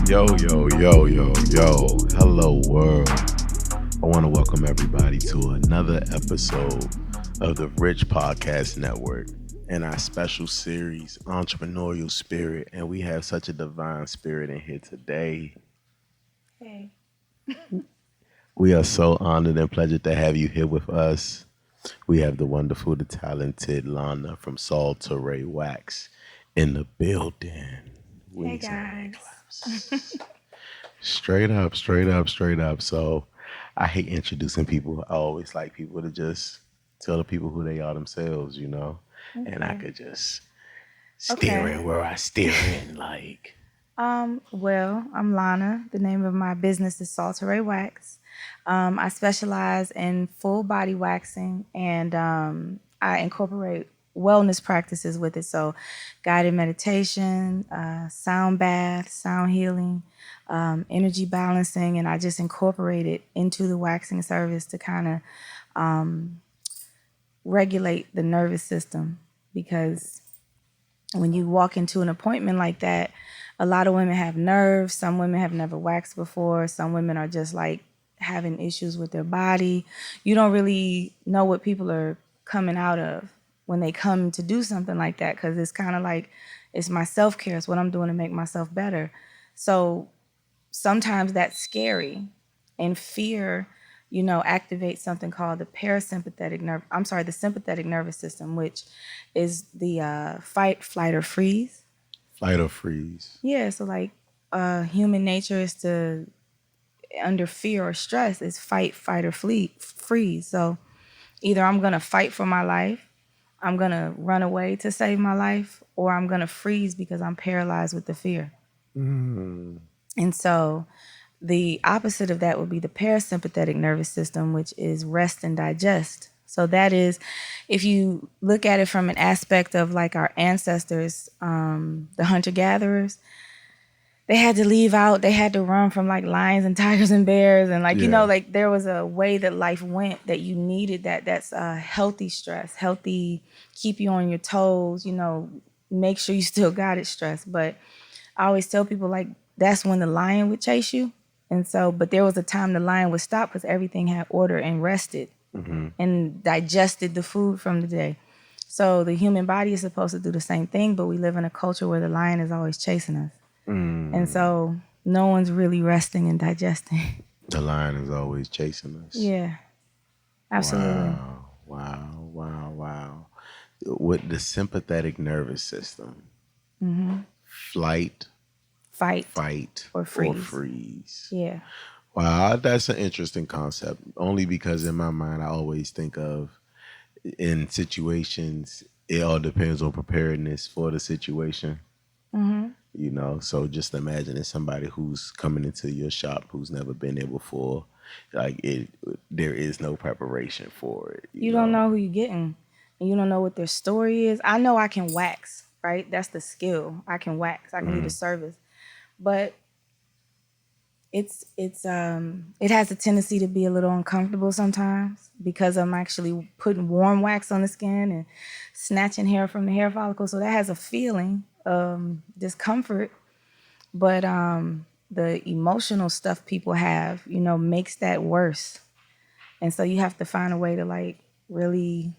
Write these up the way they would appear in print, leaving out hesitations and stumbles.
Yo, yo, yo, yo, yo. Hello, world. I want to welcome everybody to another episode of the Rich Podcast Network and our special series, Entrepreneurial Spirit. And we have such a divine spirit in here today. Hey. We are so honored and pleasured to have you here with us. We have the wonderful, the talented Lana from Sal Terrae Wax in the building. We Hey need some hand guys. claps. Straight up, straight up, straight up. So I hate introducing people. I always like people to just tell the people who they are themselves, you know? And I Okay. could just steer Okay. in where I steer in. Like, Well, I'm Lana. The name of my business is Sal Terrae Wax. I specialize in full body waxing and I incorporate wellness practices with it. So guided meditation, sound bath, sound healing, energy balancing, and I just incorporate it into the waxing service to kind of regulate the nervous system because when you walk into an appointment like that, a lot of women have nerves. Some women have never waxed before. Some women are just like having issues with their body. You don't really know what people are coming out of when they come to do something like that because it's kind of like it's my self-care. It's what I'm doing to make myself better. So sometimes that's scary and fear, activates something called the parasympathetic nerve. I'm sorry, the sympathetic nervous system, which is the fight, flight, or freeze. fight or freeze. Yeah, so like human nature is to under fear or stress is fight, fight, or freeze. So either I'm gonna fight for my life, I'm gonna run away to save my life, or I'm gonna freeze because I'm paralyzed with the fear. And so the opposite of that would be the parasympathetic nervous system, which is rest and digest. So that is, if you look at it from an aspect of like our ancestors, the hunter-gatherers, they had to leave out, they had to run from like lions and tigers and bears. And like, Yeah. like there was a way that life went that you needed that. That's healthy stress, healthy, keep you on your toes, make sure you still got it stress. But I always tell people like, that's when the lion would chase you. And so, but there was a time the lion would stop because everything had order and rested and digested the food from the day. So the human body is supposed to do the same thing, but we live in a culture where the lion is always chasing us. And so no one's really resting and digesting. The lion is always chasing us. Yeah, absolutely. Wow. With the sympathetic nervous system, flight, Fight fight, or or freeze. freeze. Yeah. Wow, that's an interesting concept. Only because in my mind, I always think of in situations, it all depends on preparedness for the situation. So just imagine it's somebody who's coming into your shop who's never been there before. Like there is no preparation for it. You don't know who you're getting, and you don't know what their story is. I know I can wax, right? That's the skill. I can wax. I can do the service, but it has a tendency to be a little uncomfortable sometimes because I'm actually putting warm wax on the skin and snatching hair from the hair follicle. So that has a feeling discomfort, but the emotional stuff people have, makes that worse. And so you have to find a way to like really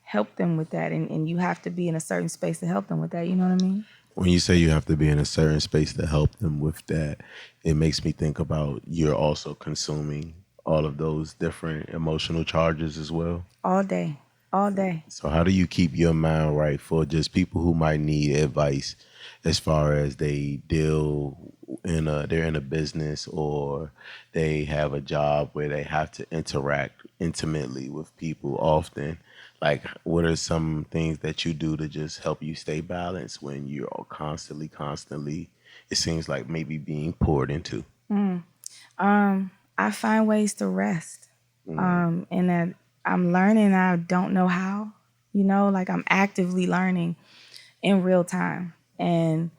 help them with that. And you have to be in a certain space to help them with that. You know what I mean? When you say you have to be in a certain space to help them with that, it makes me think about you're also consuming all of those different emotional charges as well. All day, all day. So how do you keep your mind right for just people who might need advice as far as they deal they're in a business or they have a job where they have to interact intimately with people often? Like what are some things that you do to just help you stay balanced when you're constantly it seems like maybe being poured into? I find ways to rest. And that I'm learning, I don't know how, like I'm actively learning in real time. And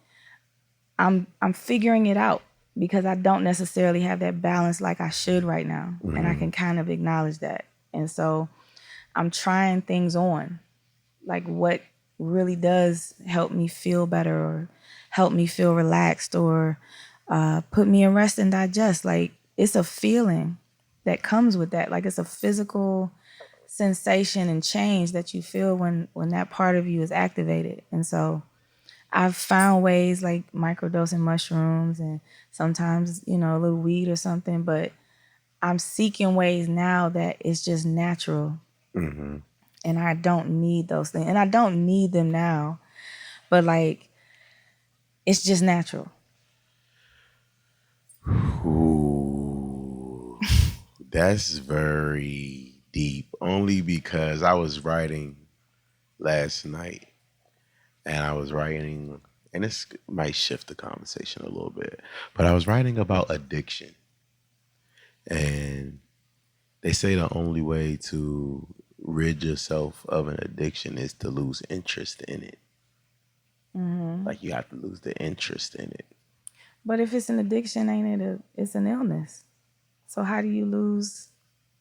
I'm figuring it out because I don't necessarily have that balance like I should right now. And I can kind of acknowledge that. And so I'm trying things on, like what really does help me feel better or help me feel relaxed or put me in rest and digest. Like, it's a feeling that comes with that. Like, it's a physical sensation and change that you feel when that part of you is activated. And so I've found ways like microdosing mushrooms and sometimes, a little weed or something, but I'm seeking ways now that it's just natural Hmm. and I don't need those things. And I don't need them now, but like, it's just natural. Ooh, that's very deep. Only because I was writing last night, and I was writing, and this might shift the conversation a little bit, but I was writing about addiction, and they say the only way to rid yourself of an addiction is to lose interest in it. Like you have to lose the interest in it. But if it's an addiction, ain't it it's an illness. So how do you lose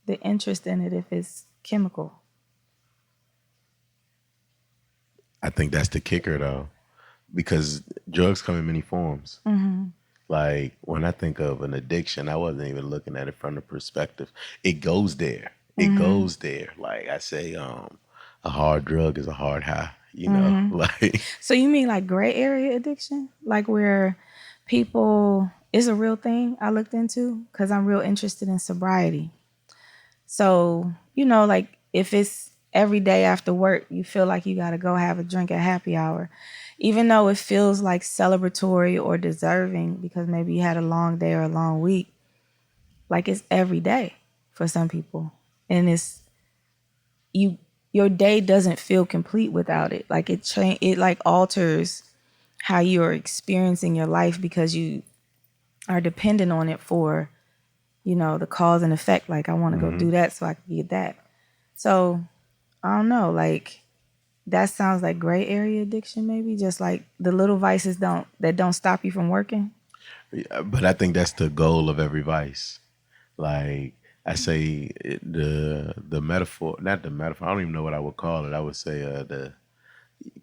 the interest in it if it's chemical? I think that's the kicker though, because drugs come in many forms. Like when I think of an addiction, I wasn't even looking at it from the perspective. It goes there. It goes there. Like I say, a hard drug is a hard high. Like So you mean like gray area addiction? Like where people is a real thing I looked into because I'm real interested in sobriety. So, like if it's every day after work, you feel like you got to go have a drink at happy hour, even though it feels like celebratory or deserving because maybe you had a long day or a long week, like it's every day for some people. And it's you your day doesn't feel complete without it. Like it like alters how you're experiencing your life because you are dependent on it for, the cause and effect. Like I want to go do that so I can get that. So I don't know, like that sounds like gray area addiction, maybe just like the little vices don't stop you from working. yeah, but I think that's the goal of every vice. Like I say, the metaphor, not the metaphor. I don't even know what I would call it. I would say the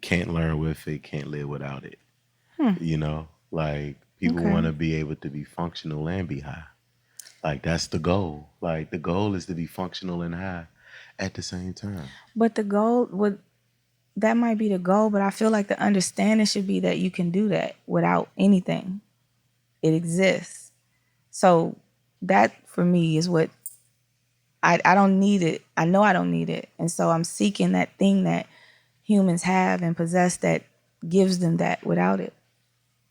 can't learn with it, can't live without it. Like people Okay. want to be able to be functional and be high. Like that's the goal. Like the goal is to be functional and high at the same time. But the goal would that might be the goal, but I feel like the understanding should be that you can do that without anything. It exists. So that for me is what I don't need it. I know I don't need it. And so I'm seeking that thing that humans have and possess that gives them that without it.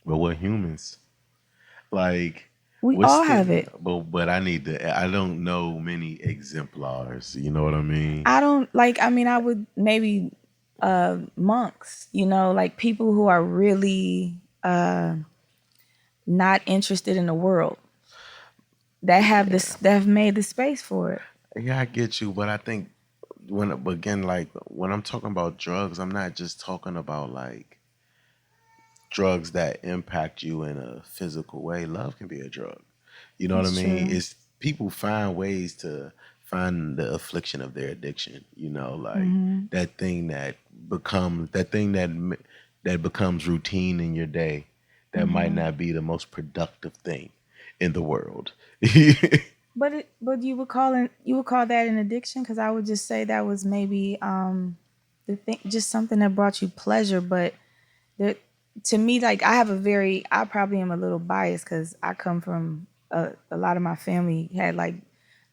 But we're humans. Like We what's all have the it. but I need to I don't know many exemplars. You know what I mean? I don't like, I mean, I would maybe monks, like people who are really not interested in the world that have this Yeah. that have made the space for it. Yeah, I get you, but I think but again, like when I'm talking about drugs, I'm not just talking about like drugs that impact you in a physical way. Love can be a drug. You know what I That's mean? true. It's people find ways to find the affliction of their addiction. Like that thing that becomes routine in your day. That might not be the most productive thing in the world. But you would call that an addiction because I would just say that was maybe the thing, just something that brought you pleasure. But there, to me, like I probably am a little biased because I come from a lot of my family had like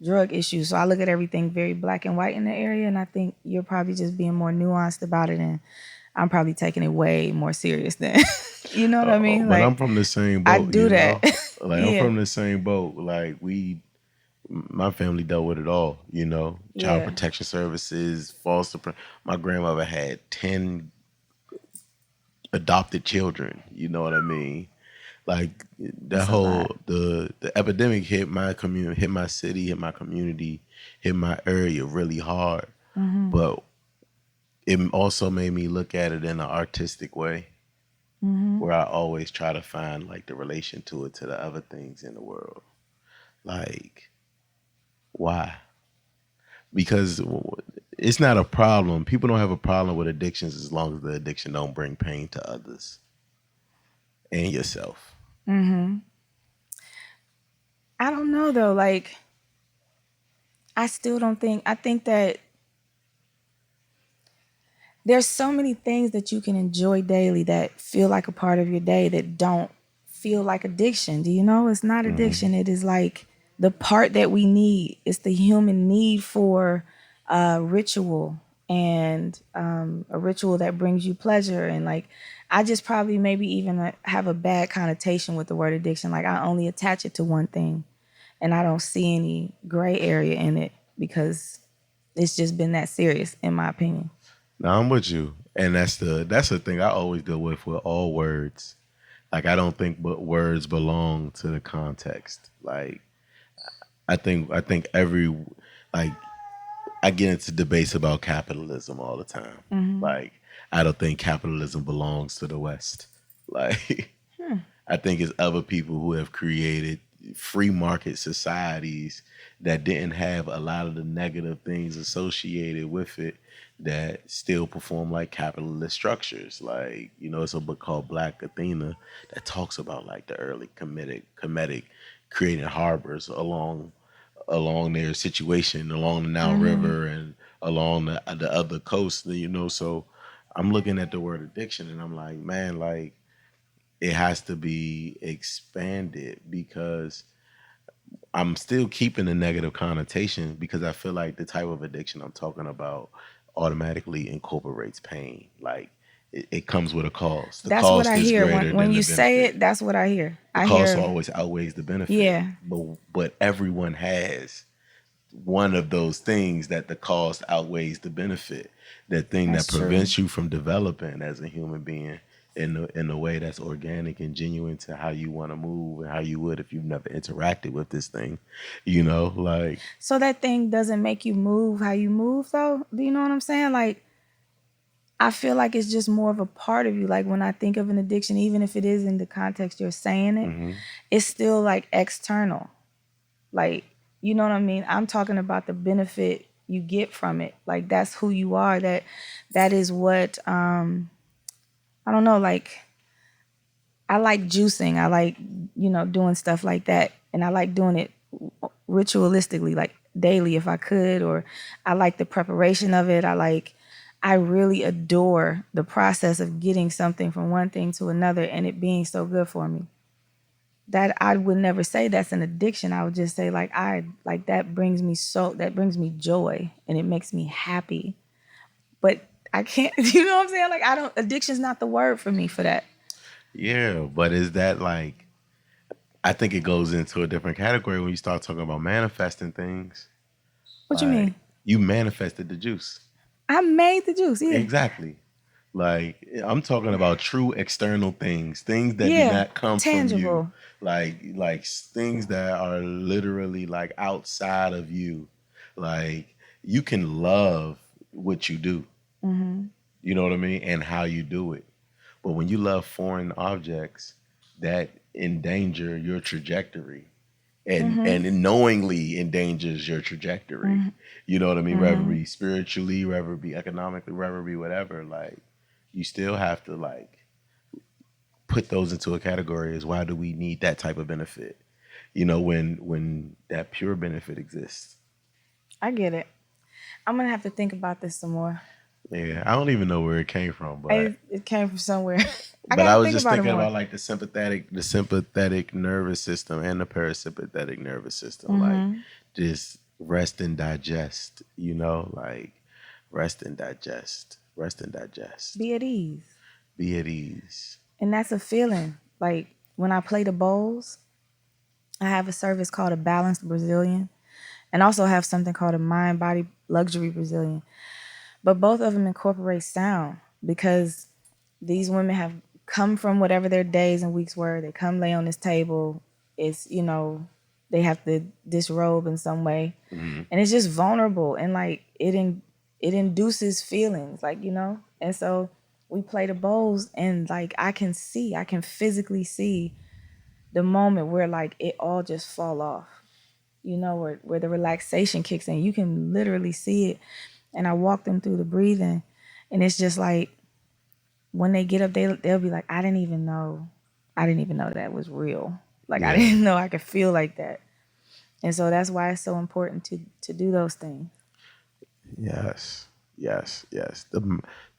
drug issues, so I look at everything very black and white in the area, and I think you're probably just being more nuanced about it, and I'm probably taking it way more serious than you know what I mean? But I'm Like from the same I boat, do that, Like I'm yeah, from the same boat. Like my family dealt with it all. Child yeah, protection services, My grandmother had 10 adopted children. You know what I mean? Like that it's a lot. whole the epidemic hit my community, hit my city, hit my community, hit my area really hard. But it also made me look at it in an artistic way, where I always try to find like the relation to it to the other things in the world. Like why? Because it's not a problem. People don't have a problem with addictions as long as the addiction don't bring pain to others and yourself. I don't know though. Like, I still don't think, I think that there's so many things that you can enjoy daily that feel like a part of your day that don't feel like addiction. Do you know? It's not Hmm. addiction. It is like the part that we need. It's the human need for ritual, and a ritual that brings you pleasure. And like, I just probably maybe even have a bad connotation with the word addiction. Like, I only attach it to one thing, and I don't see any gray area in it because it's just been that serious, in my opinion. Now I'm with you, and that's the thing I always deal with all words. Like I don't think but words belong to the context. Like I think every like I get into debates about capitalism all the time. Like I don't think capitalism belongs to the West. Like I think it's other people who have created free market societies that didn't have a lot of the negative things associated with it that still perform like capitalist structures. Like, it's a book called Black Athena that talks about like the early comedic creating harbors along their situation along the Nile River and along the other coast, so I'm looking at the word addiction and I'm like, man, like it has to be expanded because I'm still keeping the negative connotation because I feel like the type of addiction I'm talking about automatically incorporates pain. Like it comes with a cost. The That's what cost I is hear greater when than the you say benefit. it. That's what I hear. The I cost hear, always outweighs the benefit. yeah, But everyone has one of those things that the cost outweighs the benefit. That thing that that's true. prevents you from developing as a human being in a way that's organic and genuine to how you want to move and how you would if you've never interacted with this thing. Like So that thing doesn't make you move how you move, though. Do you know what I'm saying? Like, I feel like it's just more of a part of you. Like when I think of an addiction, even if it is in the context you're saying it, it's still like external. Like, you know what I mean? I'm talking about the benefit you get from it. Like that's who you are. That is what I don't know, like I like juicing. I like, doing stuff like that. And I like doing it ritualistically, like daily if I could, or I like the preparation of it. I really adore the process of getting something from one thing to another and it being so good for me. That I would never say that's an addiction. I would just say like that brings me joy and it makes me happy. But I can't, you know what I'm saying? Like I don't addiction's not the word for me for that. yeah, but is that like I think it goes into a different category when you start talking about manifesting things. What you Like mean? you manifested the juice. I made the juice, yeah. Exactly. Like I'm talking about true external things that do Yeah. not come from you. Tangible. Like things that are literally like outside of you. Like you can love what you do. You know what I mean? And how you do it. But when you love foreign objects that endanger your trajectory and it knowingly endangers your trajectory. You know what I mean? Whether it be spiritually, whether it be economically, whether it be whatever, like you still have to like put those into a category as why do we need that type of benefit? When that pure benefit exists. I get it. I'm gonna have to think about this some more. Yeah, I don't even know where it came from, but It came from somewhere. I I gotta was think just about it thinking more. about like the sympathetic nervous system and the parasympathetic nervous system, like just rest and digest, like rest and digest, rest and digest, Be at ease. be at ease. And that's a feeling. Like when I play the bowls, I have a service called a balanced Brazilian and also have something called a mind body luxury Brazilian. But both of them incorporate sound because these women have come from whatever their days and weeks were. They come lay on this table. It's, they have to disrobe in some way. And it's just vulnerable and like it induces feelings, like, And so we play the bowls and like I can physically see the moment where like it all just fall off, where the relaxation kicks in. You can literally see it. And I walk them through the breathing and it's just like when they get up, they'll be like, I didn't even know that was real. Like I Yeah, didn't know I could feel like that. And so that's why it's so important to do those things. Yes, yes, yes.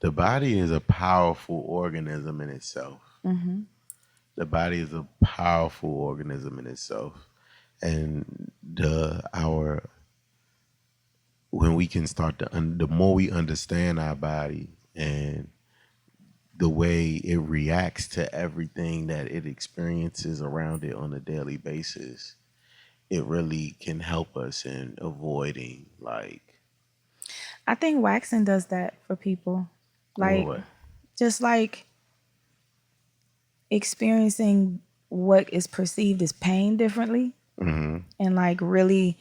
The body is a powerful organism in itself. The body is a powerful organism in itself, and the our when we can start to the more we understand our body and the way it reacts to everything that it experiences around it on a daily basis, it really can help us in avoiding like I think waxing does that for people. what Like what. just like experiencing what is perceived as pain differently and like really,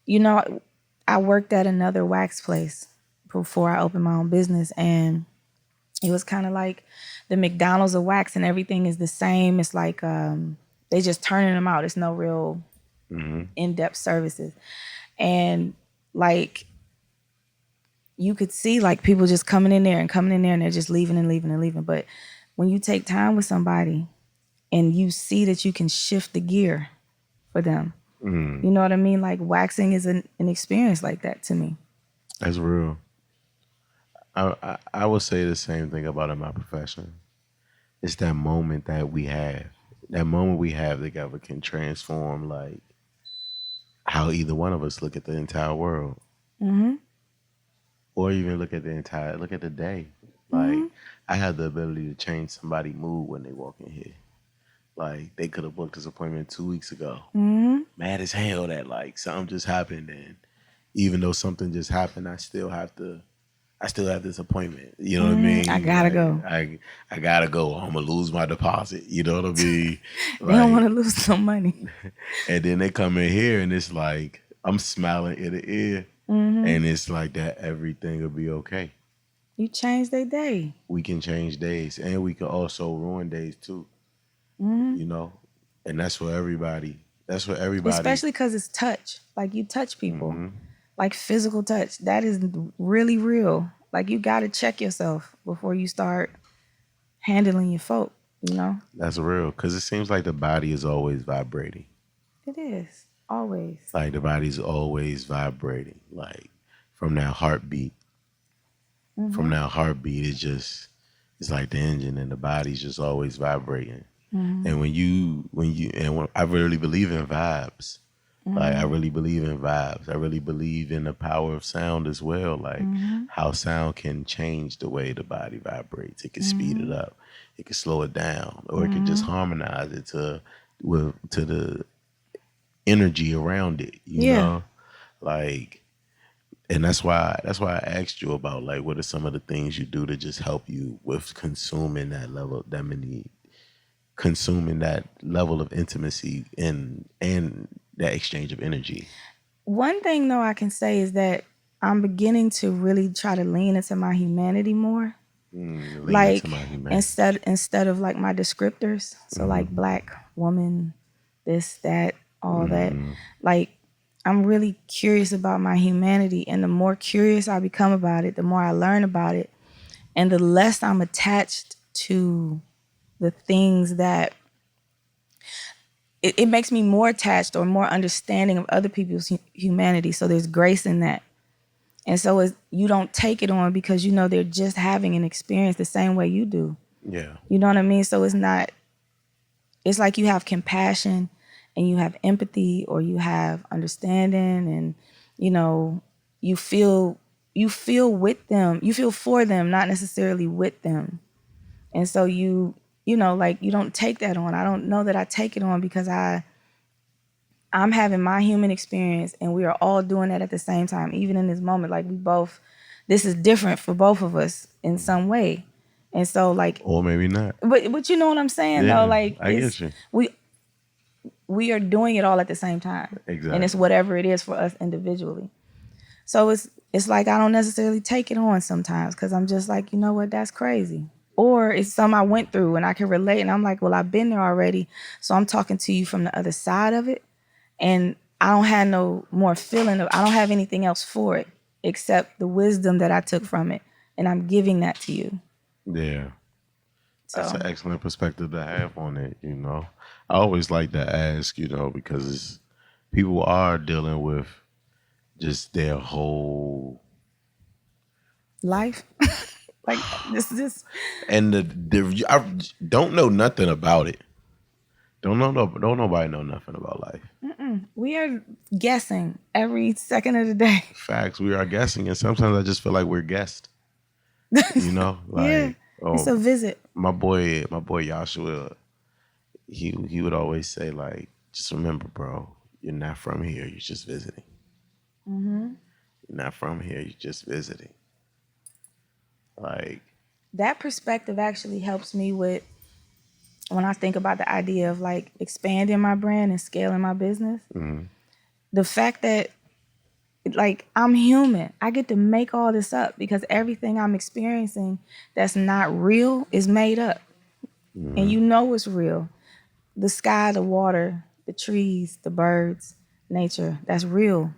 you know, I worked at another wax place before I opened my own business, and it was kind of like the McDonald's of wax, and everything is the same. It's like they just turning them out. It's no real in-depth services. And like you could see like people just coming in there and coming in there and they're just leaving and leaving and leaving. But when you take time with somebody and you see that you can shift the gear for them, you know what I mean? Like waxing is an experience like that to me. That's real. I would say the same thing about in my profession. It's that moment that we have. That moment we have together can transform like how either one of us look at the entire world, or even look at the day. Like I have the ability to change somebody's mood when they walk in here. Like they could have booked this appointment 2 weeks ago. Mad as hell that like something just happened, and even though something just happened, I still have this appointment. You know what I I mean? gotta Like go. I gotta go. I'm gonna lose my deposit. You know what I mean? They don't want Like, to lose some money. and then they come in here and it's like I'm smiling ear to ear, and it's like that everything will be okay. You change their day. We can change days, and we can also ruin days too. You know, and that's for everybody. That's for everybody. Especially because it's touch. Like you touch people, like physical touch. That is really real. Like you got to check yourself before you start handling your folk. You know, That's real because it seems like the body is always vibrating. it is always. Like the body's always vibrating. Like from that heartbeat. From that heartbeat, it's like the engine, and the body's just always vibrating. And when I really believe in vibes. Like I really believe in vibes. I really believe in the power of sound as well. Like how sound can change the way the body vibrates. It can speed it up. It can slow it down, or it can just harmonize it to the energy around it. You Yeah. know, like, and that's why I asked you about like what are some of the things you do to just help you with consuming that level of intimacy and that exchange of energy. One thing though I can say is that I'm beginning to really try to lean into my humanity more. Lean into Like my humanity. instead of like my descriptors. So like black woman, this, that, all that. Like I'm really curious about my humanity, and the more curious I become about it, the more I learn about it, and the less I'm attached to the things that it makes me more attached or more understanding of other people's humanity. So there's grace in that. And so you don't take it on because you know they're just having an experience the same way you do. Yeah. You know what I mean? So it's like you have compassion and you have empathy, or you have understanding, and you know, you feel with them, you feel for them, not necessarily with them. And so you know, like you don't take that on. I don't know that I take it on because I'm having my human experience, and we are all doing that at the same time, even in this moment. Like this is different for both of us in some way. And so like, Or maybe not. but you know what I'm saying though? Yeah, Like I get you. we are doing it all at the same time. And it's Exactly. whatever it is for us individually. So it's like I don't necessarily take it on sometimes because I'm just like, you know what, that's crazy. Or it's something I went through and I can relate, and I'm like, well, I've been there already. So I'm talking to you from the other side of it. And I don't have no more feeling I don't have anything else for it except the wisdom that I took from it. And I'm giving that to you. Yeah. That's So an excellent perspective to have on it, you know. I always like to ask, you know, because people are dealing with just their whole Life. Like this and I don't know nothing about it. Don't nobody know nothing about life. we are guessing every second of the day. Facts, we are guessing, and sometimes I just feel like we're guessed. You know, Yeah. like It's a visit. my boy Joshua, he would always say like, just remember, bro, you're not from here. You're just visiting. You're not from here. You're just visiting. Like, That perspective actually helps me with when I think about the idea of like expanding my brand and scaling my business. The fact that like I'm human. I get to make all this up because everything I'm experiencing that's not real is made up. And you know it's real. The sky, the water, the trees, the birds, nature, that's real.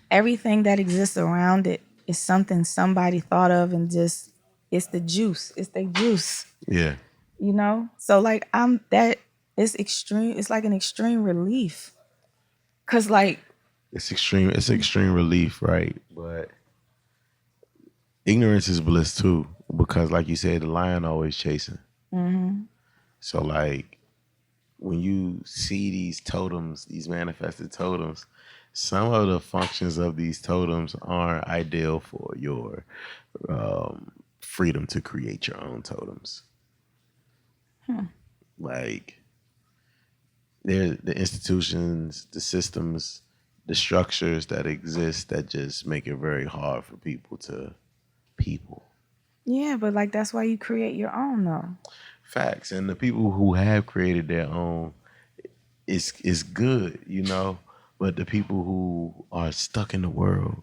Everything that exists around it is something somebody thought of and just it's the juice. It's the juice. yeah, So like I'm that it's extreme, it's like an extreme relief. Cause like it's extreme. It's extreme relief, right? But ignorance is bliss too, because like you said, the lion always chasing. So like when you see these totems, these manifested totems, some of the functions of these totems aren't ideal for your freedom to create your own totems. Like there, the institutions, the systems, the structures that exist that just make it very hard for people to people. yeah, but like that's why you create your own though. Facts, and the people who have created their own is good, you know. But the people who are stuck in the world,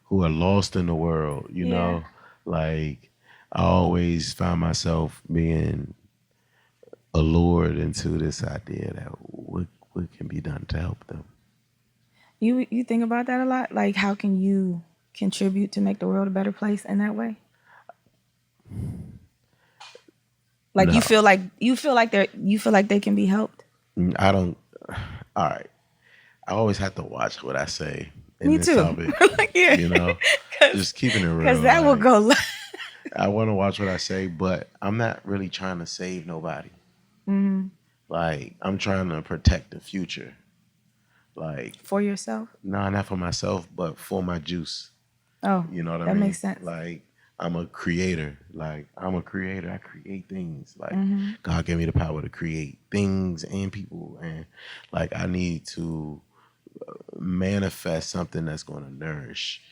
who are lost in the world, you Yeah. know, like I always find myself being allured into this idea that what can be done to help them. You think about that a lot? Like how can you contribute to make the world a better place in that way? Like No, you feel like they can be helped? I don't. All right, I always have to watch what I say in Me this too. topic. Yeah. You know, just keeping it Cuz real. that will Like go I want to watch what I say, but I'm not really trying to save nobody. Like I'm trying to protect the future. Like for yourself. no, not for myself, but for my juice. Oh, You know what I that mean? makes sense. Like I'm a creator. Like I'm a creator. I create things. Like God gave me the power to create things and people, and like I need to manifest something that's going to nourish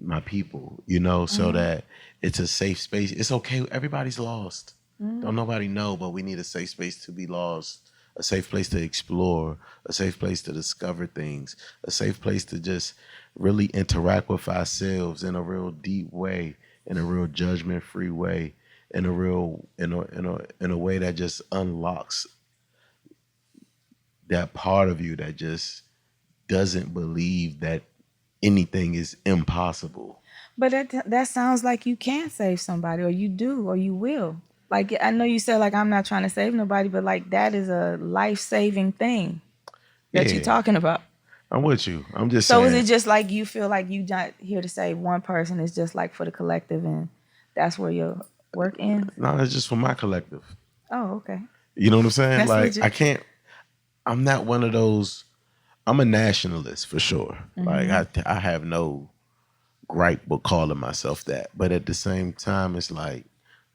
my people. You know, so that it's a safe space. It's okay. Everybody's lost. Don't nobody know, but we need a safe space to be lost. A safe place to explore, a safe place to discover things, a safe place to just really interact with ourselves in a real deep way, in a real judgment-free way, in a real in a way that just unlocks that part of you that just doesn't believe that anything is impossible. But that sounds like you can save somebody or you do or you will. Like I know you said like I'm not trying to save nobody, but like that is a life-saving thing that you're Yeah, talking about. I'm with you. I'm just So is saying. it just like you feel like you not here to save one person? It's just like for the collective, and that's where your work ends. No, it's just for my collective. Oh, okay, You know what I'm saying? that's Like I legit. can't. I'm not one of those. I'm a nationalist for sure. Like I have no gripe with calling myself that, but at the same time, it's like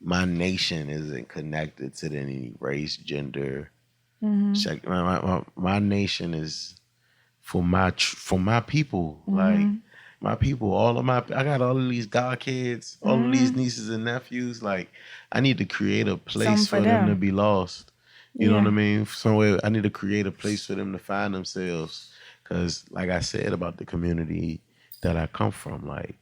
my nation isn't connected to any race, gender. Check my nation is for my people. Like my people, all of my I got all of these god kids, all of these nieces and nephews. Like I need to create a Something place for for them to them. be lost. You know what Yeah. I mean? Somewhere I need to create a place for them to find themselves. Cause like I said about the community that I come from, like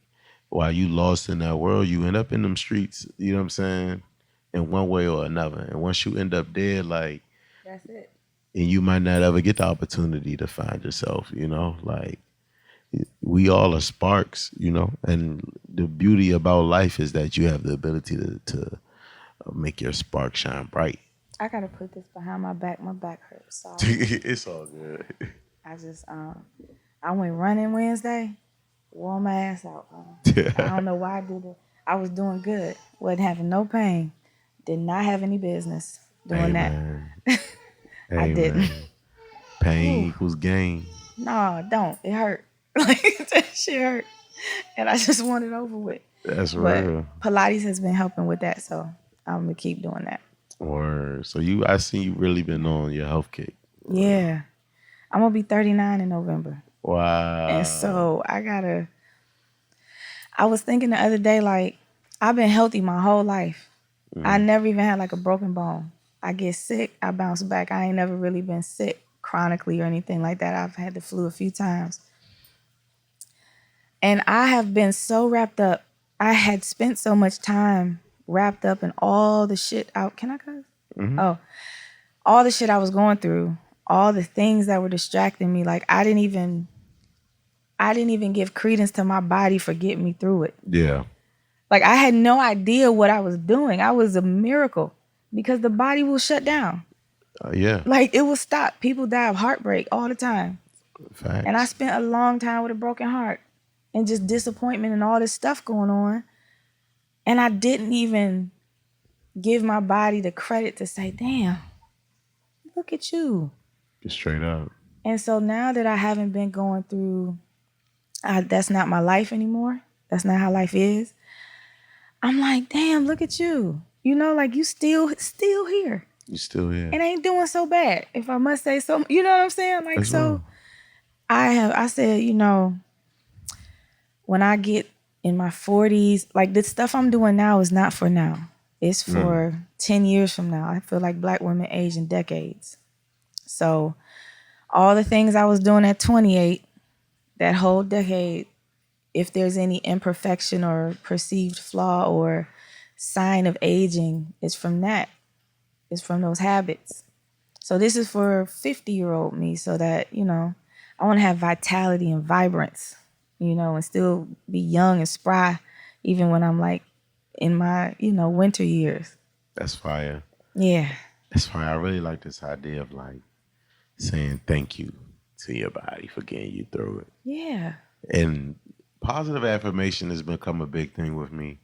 while you lost in that world, you end up in them streets. You know what I'm saying? In one way or another. And once you end up dead, like That's it. and you might not ever get the opportunity to find yourself, you know, like we all are sparks, you know, and the beauty about life is that you have the ability to make your spark shine bright. I gotta put this behind my back. My back hurts. Sorry. It's all good. I just I went running Wednesday, wore my ass out. I don't know why I did it. I was doing good, wasn't having no pain, did not have any business doing that. Amen. I didn't. Amen. Pain Whew. equals gain. No, don't. It hurt. Like that shit hurt, and I just want it over with. That's But real. Pilates has been helping with that, so I'm gonna keep doing that. Or so I see you really been on your health kick. Yeah, I'm gonna be 39 in November, and Wow. so I was thinking the other day, like I've been healthy my whole life. I Mm. never even had like a broken bone. I get sick, I bounce back. I ain't never really been sick chronically or anything like that. I've had the flu a few times. And I have been so wrapped up. I had spent so much time wrapped up in all the shit out. Can I cuss? Hmm. Oh, all the shit I was going through, all the things that were distracting me. Like I didn't even give credence to my body for getting me through it. Yeah. Like I had no idea what I was doing. I was a miracle because the body will shut down. Yeah. Like it will stop. People die of heartbreak all the time. And I Facts. spent a long time with a broken heart and just disappointment and all this stuff going on. And I didn't even give my body the credit to say, damn, look at you. Just straight up. And so now that I haven't been going through, that's not my life anymore. That's not how life is. I'm like, damn, look at you. You know, like you still here. You still here. It ain't doing so bad, if I must say so. You know what I'm saying? Like, That's so real. I said, when I get in my 40s, like the stuff I'm doing now is not for now. It's for 10 years from now. I feel like black women age in decades. So all the things I was doing at 28, that whole decade, if there's any imperfection or perceived flaw or sign of aging, it's from that. It's from those habits. So this is for 50-year-old me so that, I want to have vitality and vibrance, and still be young and spry even when I'm like in my, winter years. That's fire. Yeah. That's fire. I really like this idea of like saying thank you to your body for getting you through it. Yeah. And positive affirmation has become a big thing with me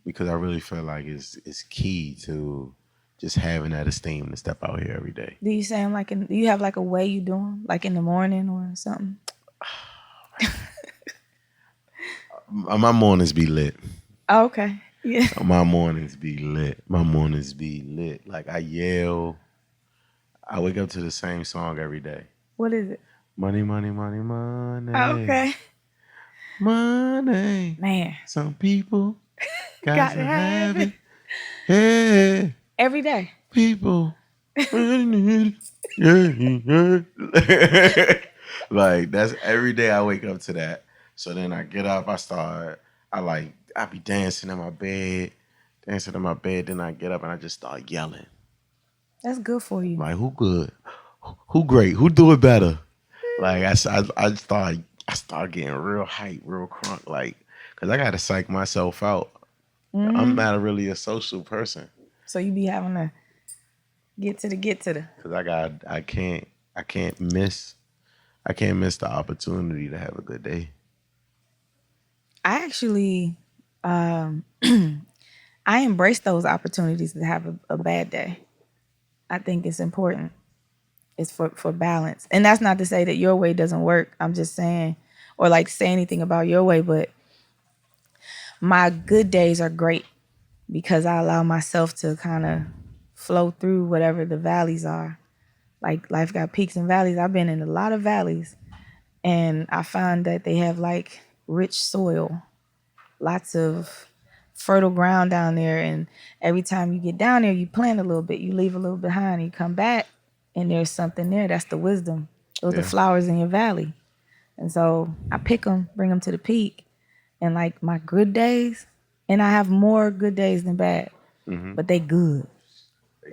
because I really feel like it's key to just having that esteem to step out here every day. Do you say them like do you have like a way you do them, like in the morning or something? My mornings be lit. Oh, okay. Yeah. My mornings be lit. My mornings be lit. Like I yell. I wake up to the same song every day. What is it? Money, money, money, money. Oh, okay. Money. Man. Some people got Got to to have have it. it. Hey, Every day. people. Like that's every day I wake up to that. So then I get up, I be dancing in my bed, then I get up and I just start yelling. That's good for you. Like who good? Who great? Who do it better? Like I start getting real hype, real crunk, like, cause I gotta psych myself out. I'm not really a social person. So you be having to get to the. Cause I can't miss the opportunity to have a good day. I actually, I embrace those opportunities to have a bad day. I think it's important. It's for balance. And that's not to say that your way doesn't work. I'm just saying, or like say anything about your way, but my good days are great because I allow myself to kind of flow through whatever the valleys are. Like life got peaks and valleys. I've been in a lot of valleys and I found that they have like rich soil, lots of fertile ground down there. And every time you get down there, you plant a little bit, you leave a little behind, you come back and there's something there. That's the wisdom. Those are the Yeah. flowers in your valley. And so I pick them, bring them to the peak. And like my good days, and I have more good days than bad, but they good.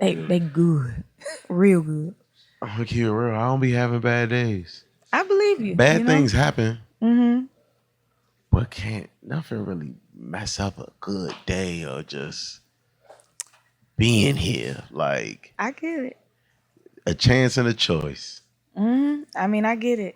They good. Real good. I'm gonna keep it real. I don't be having bad days. I believe you, Bad things happen, Mm-hmm. but can't nothing really mess up a good day or just being here. Like I get it. a chance and a choice. I mean, I get it.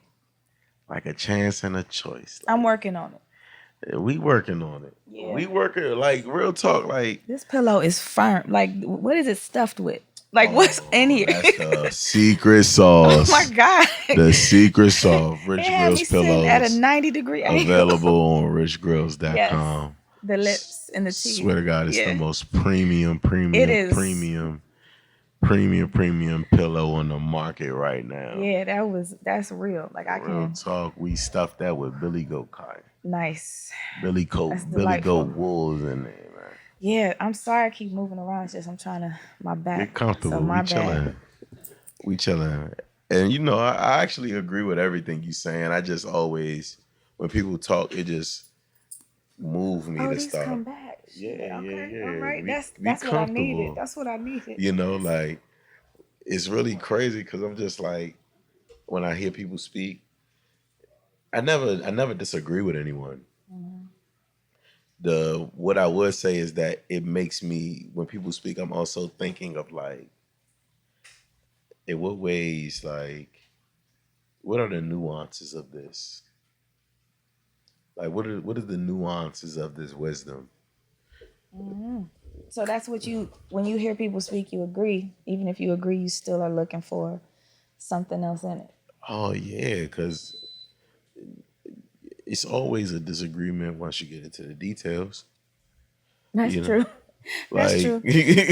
Like a chance and a choice. I'm working on it. We working on it. Yeah. We working like real talk. Like This pillow is firm. Like, what is it stuffed with? Like, what's in here? that's the secret Oh my sauce. God. The secret sauce. It Rich had Grills me sitting at a pillows 90-degree angle. available on Yes. richgrills.com. The lips and the teeth. Swear to God, it's the Yeah. most premium, It premium, is. premium, premium, premium pillow on the market right now. Yeah, that's real. Like I Real can. talk. We stuffed that with Billy Goat cotton. Nice. Billy That's Goat delightful. wools in there, man. Yeah, I'm sorry I keep moving around. It's just I'm trying to my Get back. So comfortable. my We bad. chilling. We chilling. And you know, I actually agree with everything you saying. I just always, when people talk, it just move me Oh, to these come start. back. Shit. Yeah, yeah, Okay. All yeah. right. Be That's what I needed. comfortable. That's what I needed. You know, like it's really crazy because I'm just like when I hear people speak, I never disagree with anyone. Mhm. The what I would say is that it makes me when people speak, I'm also thinking of like in what ways like what are the nuances of this? Like what are the nuances of this wisdom? Mhm. So that's what when you hear people speak, you agree. Even if you agree, you still are looking for something else in it. Oh yeah, because it's always a disagreement once you get into the details. That's You know, true. That's like true.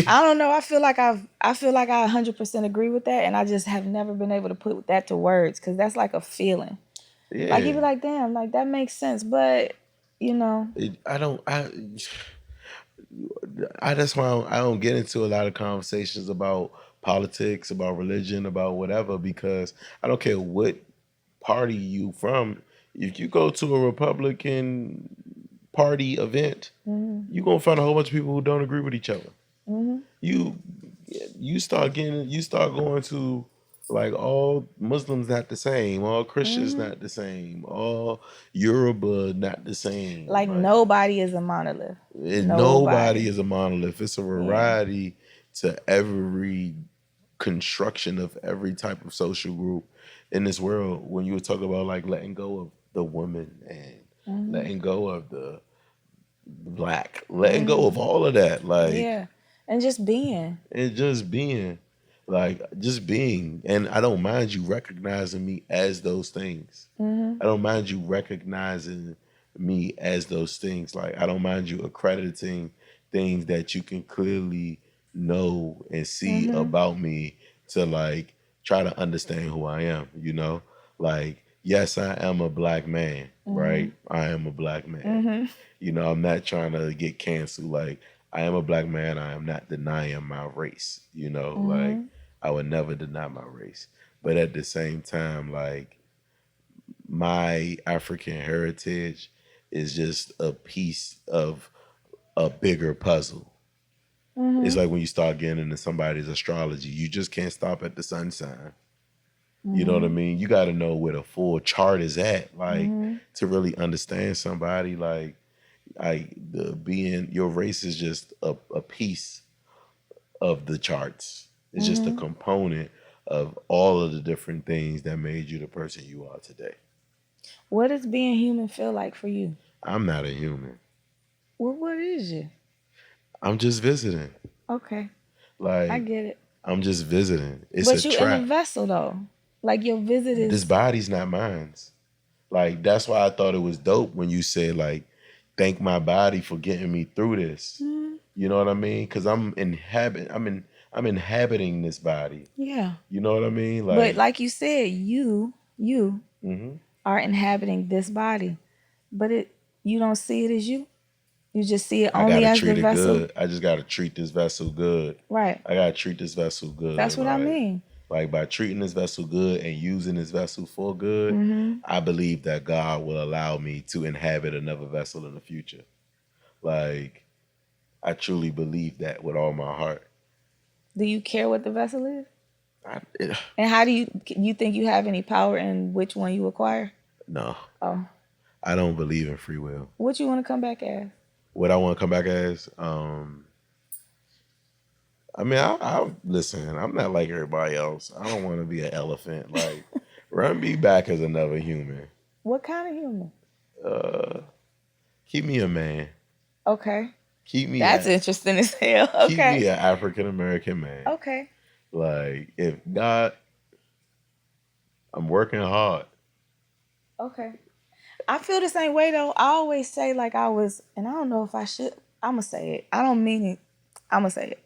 I don't know. I feel like I 100% agree with that, and I just have never been able to put that to words because that's like a feeling. Like you yeah, be like, damn, like that makes sense, but you know, I don't. That's why I don't get into a lot of conversations about politics, about religion, about whatever, because I don't care what party you from. If you go to a Republican Party event, you're gonna find a whole bunch of people who don't agree with each other. You you start going to like all Muslims not the same, all Christians not the same, all Yoruba not the same. like Like nobody is a monolith. nobody Nobody. is a monolith. It's a Yeah. variety to every construction of every type of social group in this world. When you were talking about like letting go of the woman and letting go of the black, letting go of all of that, like Yeah. And just being. and just being. And I don't mind you recognizing me as those things. I don't mind you recognizing me as those things. Like I don't mind you accrediting things that you can clearly know and see about me to like try to understand who I am, you know? Like, yes, I am a black man, right? I am a black man. You know, I'm not trying to get canceled. Like, I am a black man. I am not denying my race. You know, like I would never deny my race. But at the same time, like my African heritage is just a piece of a bigger puzzle. It's like when you start getting into somebody's astrology, you just can't stop at the sun sign. You know what I mean? You got to know where the full chart is at, like to really understand somebody. Like the being your race is just a piece of the charts. It's just a component of all of the different things that made you the person you are today. What does being human feel like for you? I'm not a human. Well, what is you? I'm just visiting. Okay. I Like get it. I'm just visiting. It's a But you in a trap. vessel though. Like your visit This is body's not mine. Like that's why I thought it was dope when you said like, thank my body for getting me through this. You know what I mean? Because I'm inhabiting this body. yeah. You know what I mean? But Like, like you said, you hmm are inhabiting this body. But you don't see it as you. You just see it I only gotta as the treat it vessel. good. I just gotta treat this vessel good. Right. I gotta treat this vessel That's good. what I mean. Like by treating this vessel good and using this vessel for good, I believe that God will allow me to inhabit another vessel in the future. Like I truly believe that with all my heart. Do you care what the vessel is? I, And how do you think you have any power in which one you acquire? no, Oh, I don't believe in free will. what you want to come back as? What I want to come back as, I mean, I listen. I'm not like everybody else. I don't want to be an elephant. Like, run me back as another human. What kind of human? Keep me a man. Okay. Keep me That's a interesting as hell. keep Okay. me an African American man. Okay. Like, if God, I'm working hard. Okay. I feel the same way though. I always say like I was, and I don't know if I should. I'm gonna say it. I don't mean it. I'm gonna say it.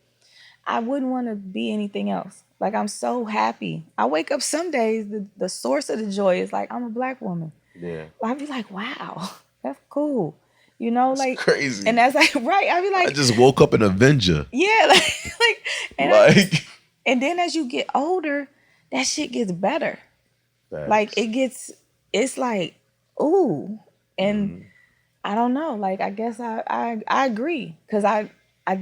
I wouldn't want to be anything else. Like I'm so happy. I wake up some days. The source of the joy is like I'm a black woman. Yeah, I'd be like, wow, that's cool. You know, it's like, crazy. and that's like right. I'd be I like, just woke up an Avenger. yeah, like, and Like, and then as you get older, that shit gets better. Like facts. it's like, ooh, and I don't know. Like I guess I agree because I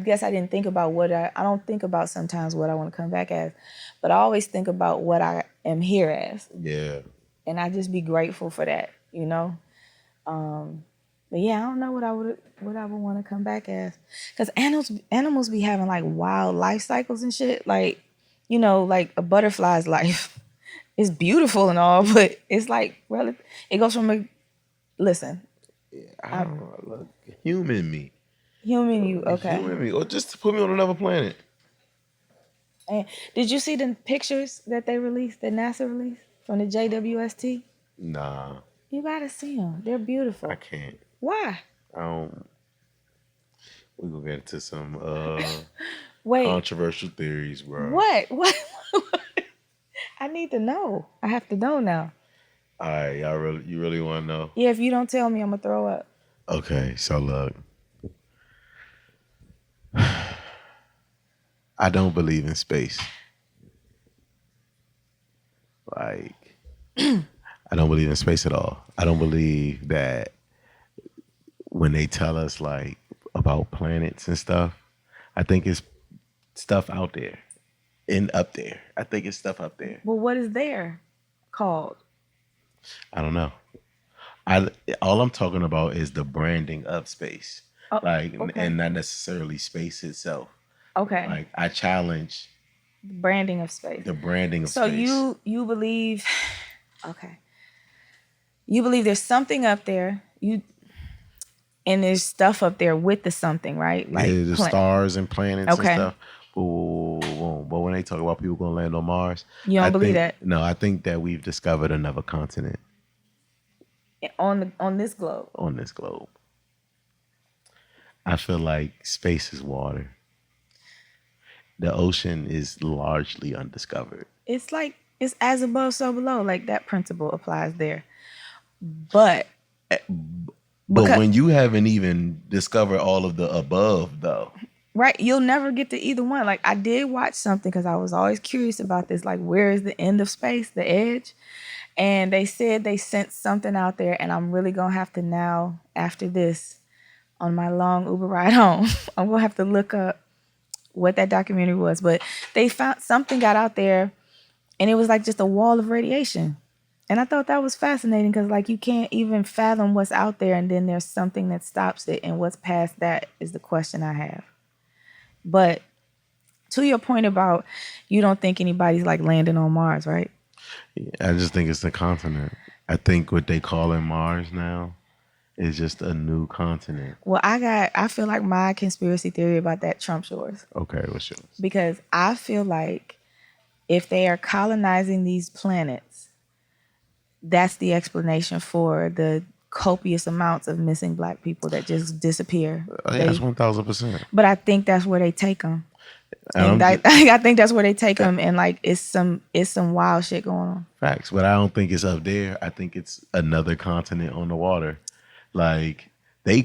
guess I didn't think about what I don't think about sometimes what I want to come back as, but I always think about what I am here as, Yeah, and I just be grateful for that, you know. But yeah, I don't know what I would want to come back as, because animals be having like wild life cycles and shit. Like, you know, like a butterfly's life is beautiful and all, but it's like it goes from a listen I don't know. Look, human me. human you okay. Human me. Or just put me on another planet. And did you see the pictures that they released, that NASA released from the JWST? Nah, You gotta see them. They're beautiful. I can't. Why? I don't. We gonna get into some Wait, controversial theories, bro. what? What? I need to know. I have to know now. All right, you really want to know? Yeah, if you don't tell me, I'm gonna throw up. Okay, so look, I don't believe in space. Like, I don't believe in space at all. I don't believe that when they tell us like about planets and stuff. I think it's stuff out there and up there. I think it's stuff up there. Well, what is there called? I don't know. I all I'm talking about is the branding of space, Oh, like, okay. and not necessarily space itself. Okay. Like, I challenge Branding of space. the branding of So space. you believe, okay, you believe there's something up there. And there's stuff up there with the something, right? Like Yeah, the stars and planets Okay. and stuff. But when they talk about people going to land on Mars, You don't I believe think, that? No, I think that we've discovered another continent on this globe. on this globe. I feel like space is water. The ocean is largely undiscovered. It's like it's as above, so below. Like that principle applies there. But But Because- when you haven't even discovered all of the above, though, right, you'll never get to either one. Like I did watch something because I was always curious about this. Like, where is the end of space, the edge? And they said they sent something out there, and I'm really gonna have to now, after this, on my long Uber ride home, I'm gonna have to look up what that documentary was. But they found something got out there, and it was like just a wall of radiation. And I thought that was fascinating because like you can't even fathom what's out there, and then there's something that stops it, and what's past that is the question I have. But to your point about you don't think anybody's like landing on Mars, right? I just think it's the continent. I think what they call in Mars now is just a new continent. Well, I feel like my conspiracy theory about that trumps yours. Okay, what's yours? Because I feel like if they are colonizing these planets, that's the explanation for the copious amounts of missing Black people that just disappear. That's 1,000%. But I think that's where they take them. And And I think that's where they take them, and like it's some wild shit going on. Facts, but I don't think it's up there. I think it's another continent on the water. Like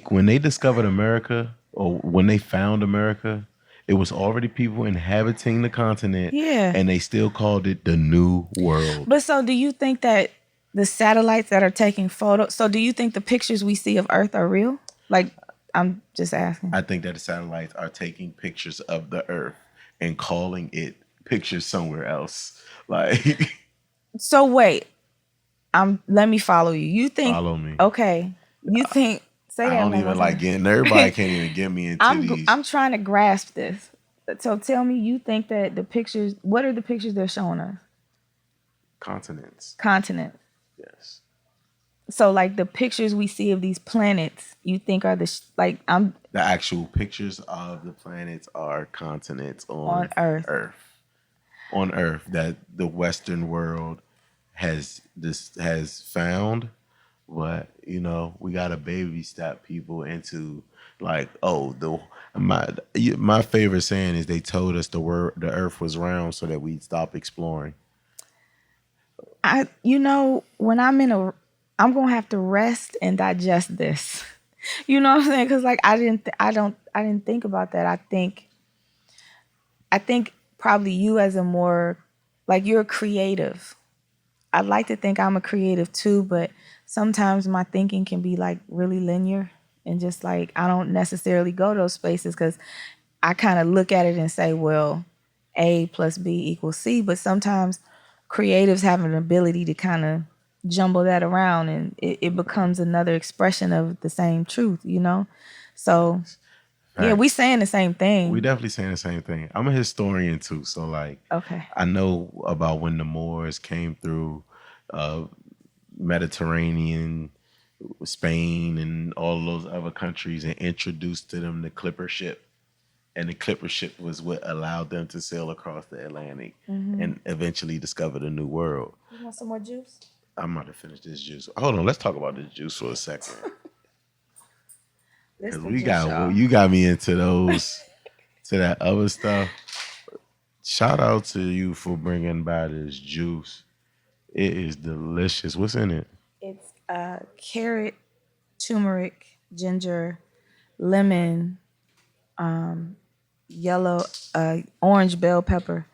when they discovered America, or when they found America, it was already people inhabiting the continent. Yeah. And they still called it the New World. But so do you think that the satellites that are taking photos, so do you think the pictures we see of Earth are real? Like, I'm just asking. I think that the satellites are taking pictures of the Earth and calling it pictures somewhere else. Like, So wait, let me follow you. You think? follow me. Okay. You think? Say I that. don't one even more like time. getting. Everybody can't even get me into these. I'm trying to grasp this. So tell me, you think that the pictures, what are the pictures they're showing us? Continents. Continents. Yes. So like the pictures we see of these planets, you think are like I'm The actual pictures of the planets are continents on on Earth. Earth. On Earth that the Western world has found, but we got to baby step people into like, oh, my favorite saying is they told us the Earth was round so that we'd stop exploring. When I'm gonna have to rest and digest this. You know what I'm saying? Because like I didn't think about that. I think probably you as a more like you're creative. I'd like to think I'm a creative too, but sometimes my thinking can be like really linear and just like I don't necessarily go those spaces because I kind of look at it and say, well, A plus B equals C. But sometimes creatives have an ability to kind of jumble that around and it becomes another expression of the same truth. So yeah, we Facts. saying the same We thing. definitely saying the same thing. I'm a historian too, so like Okay. I know about when the Moors came through uh, Mediterranean, Spain, and all those other countries and introduced to them the clipper ship. And the clipper ship was what allowed them to sail across the Atlantic and eventually discover the new world. You want some more juice? I'm about to finish this juice. Hold on, let's talk about this juice for a second. This Cause the juice, y'all. you got me into to that other stuff. Shout out to you for bringing by this juice. It is delicious. What's in it? It's carrot, turmeric, ginger, lemon, yellow, orange bell pepper,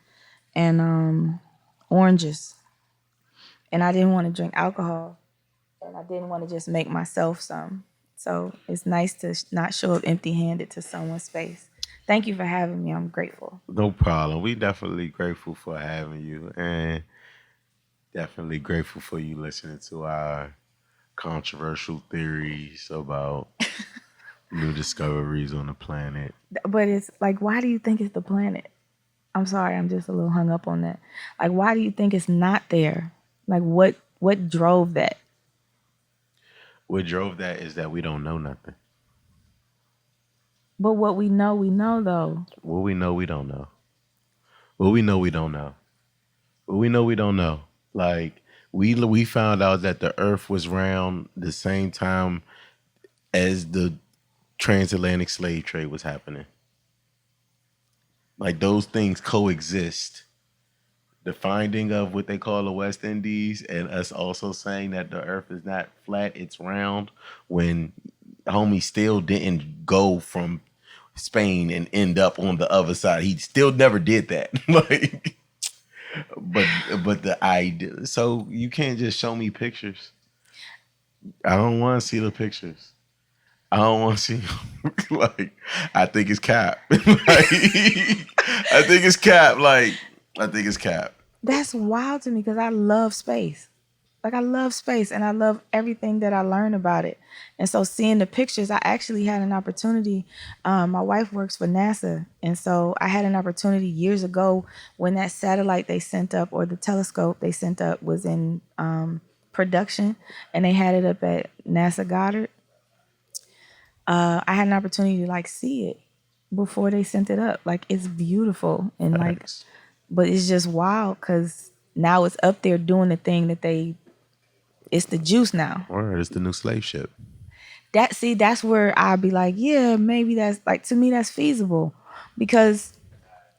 and oranges. And I didn't want to drink alcohol, and I didn't want to just make myself some. So it's nice to not show up empty-handed to someone's space. Thank you for having me. I'm grateful. No problem. We definitely grateful for having you, and definitely grateful for you listening to our controversial theories about new discoveries on the planet. But it's like, why do you think it's the planet? I'm sorry, I'm just a little hung up on that. Like, why do you think it's not there? Like, what drove that? What drove that is that we don't know nothing. But what we know though. What we know, we don't know. What we know, we don't know. What we know, we don't know. Like we found out that the Earth was round the same time as the transatlantic slave trade was happening. Like those things coexist. The finding of what they call the West Indies and us also saying that the earth is not flat, it's round, when homie still didn't go from Spain and end up on the other side. He still never did that. like but but the idea, so you can't just show me pictures. I don't want to see the pictures. I don't want to see like I think it's cap. I think it's cap. I think it's cap. That's wild to me because I love space. Like I love space and I love everything that I learn about it. And so seeing the pictures, I actually had an opportunity. My wife works for NASA, and so I had an opportunity years ago when that satellite they sent up or the telescope they sent up was in production, and they had it up at NASA Goddard. I had an opportunity to like see it before they sent it up. Like it's beautiful and like, Facts. but it's just wild because now it's up there doing the thing that it's the juice now. Or it's the new slave ship. That's where I'd be like, yeah, maybe that's like to me that's feasible, because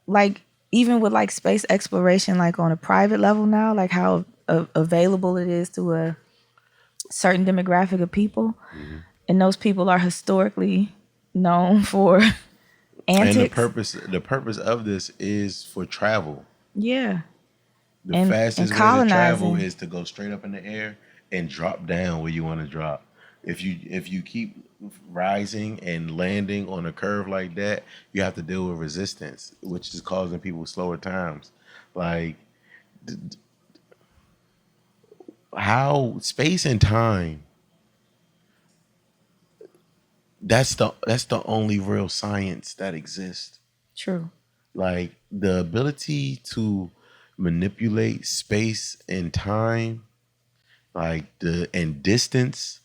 like even with like space exploration, like on a private level now, like how available it is to a certain demographic of people, and those people are historically known for And antics. the purpose of this is for travel. Yeah, The and fastest way to travel colonizing. is to go straight up in the air and drop down where you want to drop. If you keep rising and landing on a curve like that, you have to deal with resistance, which is causing people slower times. Like how space and time, that's the only real science that exists. True. Like the ability to manipulate space and time, like the and distance.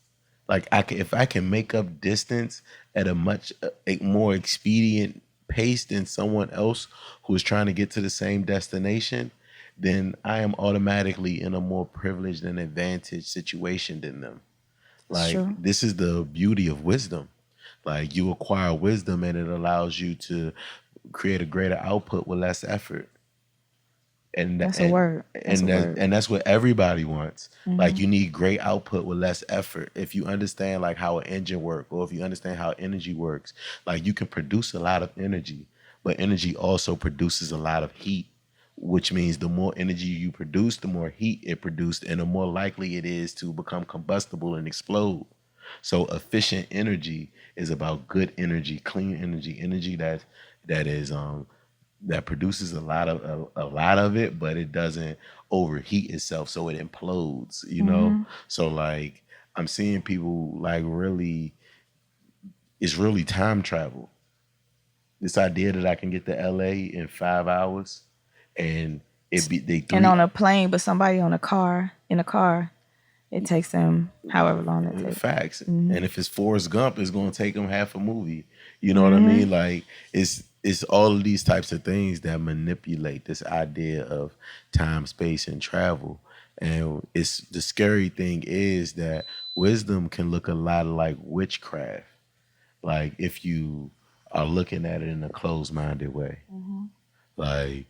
Like if I can make up distance at a much a more expedient pace than someone else who is trying to get to the same destination, then I am automatically in a more privileged and advantaged situation than them. It's Like true. this is the beauty of wisdom. Like you acquire wisdom and it allows you to create a greater output with less effort. and That's a and word. That's a word. and that's what everybody wants. Like Mm-hmm. you need great output with less effort. If you understand like how an engine works, or if you understand how energy works, like you can produce a lot of energy, but energy also produces a lot of heat, which means the more energy you produce, the more heat it produced, and the more likely it is to become combustible and explode. So efficient energy is about good energy, clean energy, energy that is that produces a lot of it, but it doesn't overheat itself, so it implodes. You know, Mm-hmm. so like I'm seeing people like really, it's really time travel. This idea that I can get to LA in 5 hours, and it be they And three on a plane, but somebody on a car in a car, it takes them however long it takes. facts. Mm-hmm. And if it's Forrest Gump, it's gonna take them half a movie. You know what I Mm-hmm. mean? Like it's all of these types of things that manipulate this idea of time, space, and travel. And it's the scary thing is that wisdom can look a lot like witchcraft. Like if you are looking at it in a closed-minded way. Mm-hmm. Like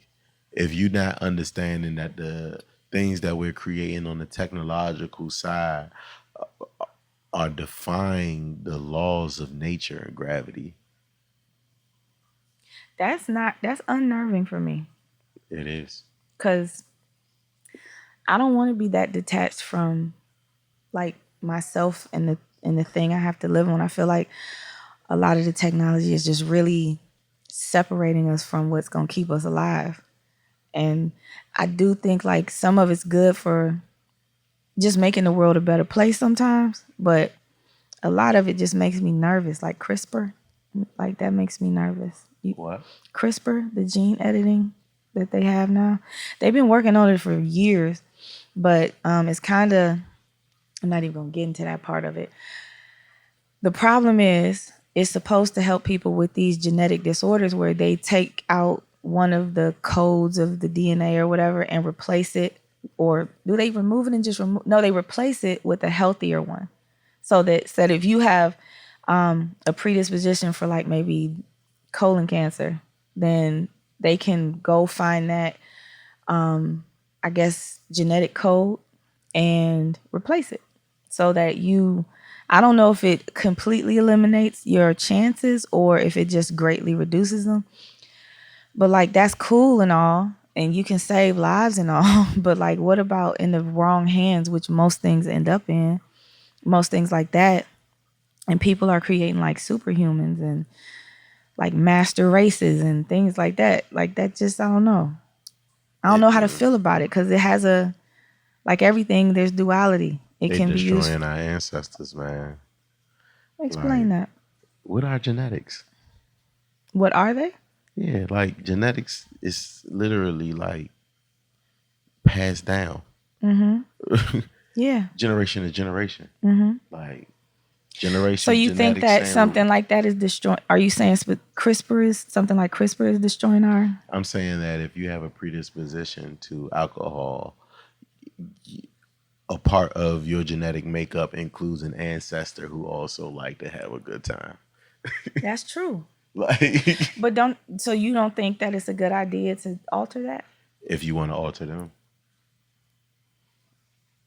if you're not understanding that the things that we're creating on the technological side are defying the laws of nature and gravity. That's unnerving for me It is. because I don't want to be that detached from like myself and the thing I have to live on. I feel like a lot of the technology is just really separating us from what's gonna keep us alive. And I do think like some of it's good for just making the world a better place sometimes, but a lot of it just makes me nervous. Like CRISPR, like that makes me nervous. What? CRISPR, the gene editing that they have now, they've been working on it for years, but it's kind of, I'm not even gonna get into that part of it. The problem is it's supposed to help people with these genetic disorders where they take out one of the codes of the DNA or whatever and replace it, or do they remove it and just remove? No, they replace it with a healthier one. So that said, if you have a predisposition for like maybe colon cancer, then they can go find that, I guess, genetic code and replace it so that you, I don't know if it completely eliminates your chances or if it just greatly reduces them. But like that's cool and all, and you can save lives and all. But like, what about in the wrong hands, which most things end up in, most things like that, and people are creating like superhumans and like master races and things like that. Like that, just I don't know. I don't It, know how to feel about it because it has a, like everything. There's duality. It they can be used. destroying our ancestors, man. Explain Like, that. what are genetics? What are they? Yeah, like genetics is literally like passed down Mm-hmm. Yeah. generation to generation. Mm-hmm. Like So generation you think genetics that same root. something like that is destroying? Are you saying CRISPR is something like CRISPR is destroying our? I'm saying that if you have a predisposition to alcohol, a part of your genetic makeup includes an ancestor who also like to have a good time. That's true. Like But don't. So you don't think that it's a good idea to alter that? if you want to alter them,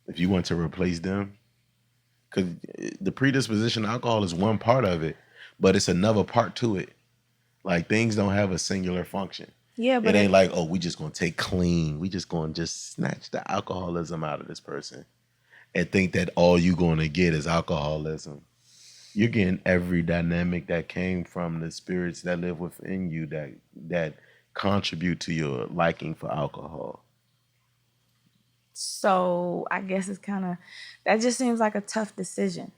if you want to replace them, because the predisposition to alcohol is one part of it, but it's another part to it. Like things don't have a singular function. Yeah, It but ain't like, oh, we just gonna take clean. We just gonna just snatch the alcoholism out of this person and think that all you gonna get is alcoholism. You're getting every dynamic that came from the spirits that live within you that contribute to your liking for alcohol. so I guess it's kind of, that just seems like a tough decision.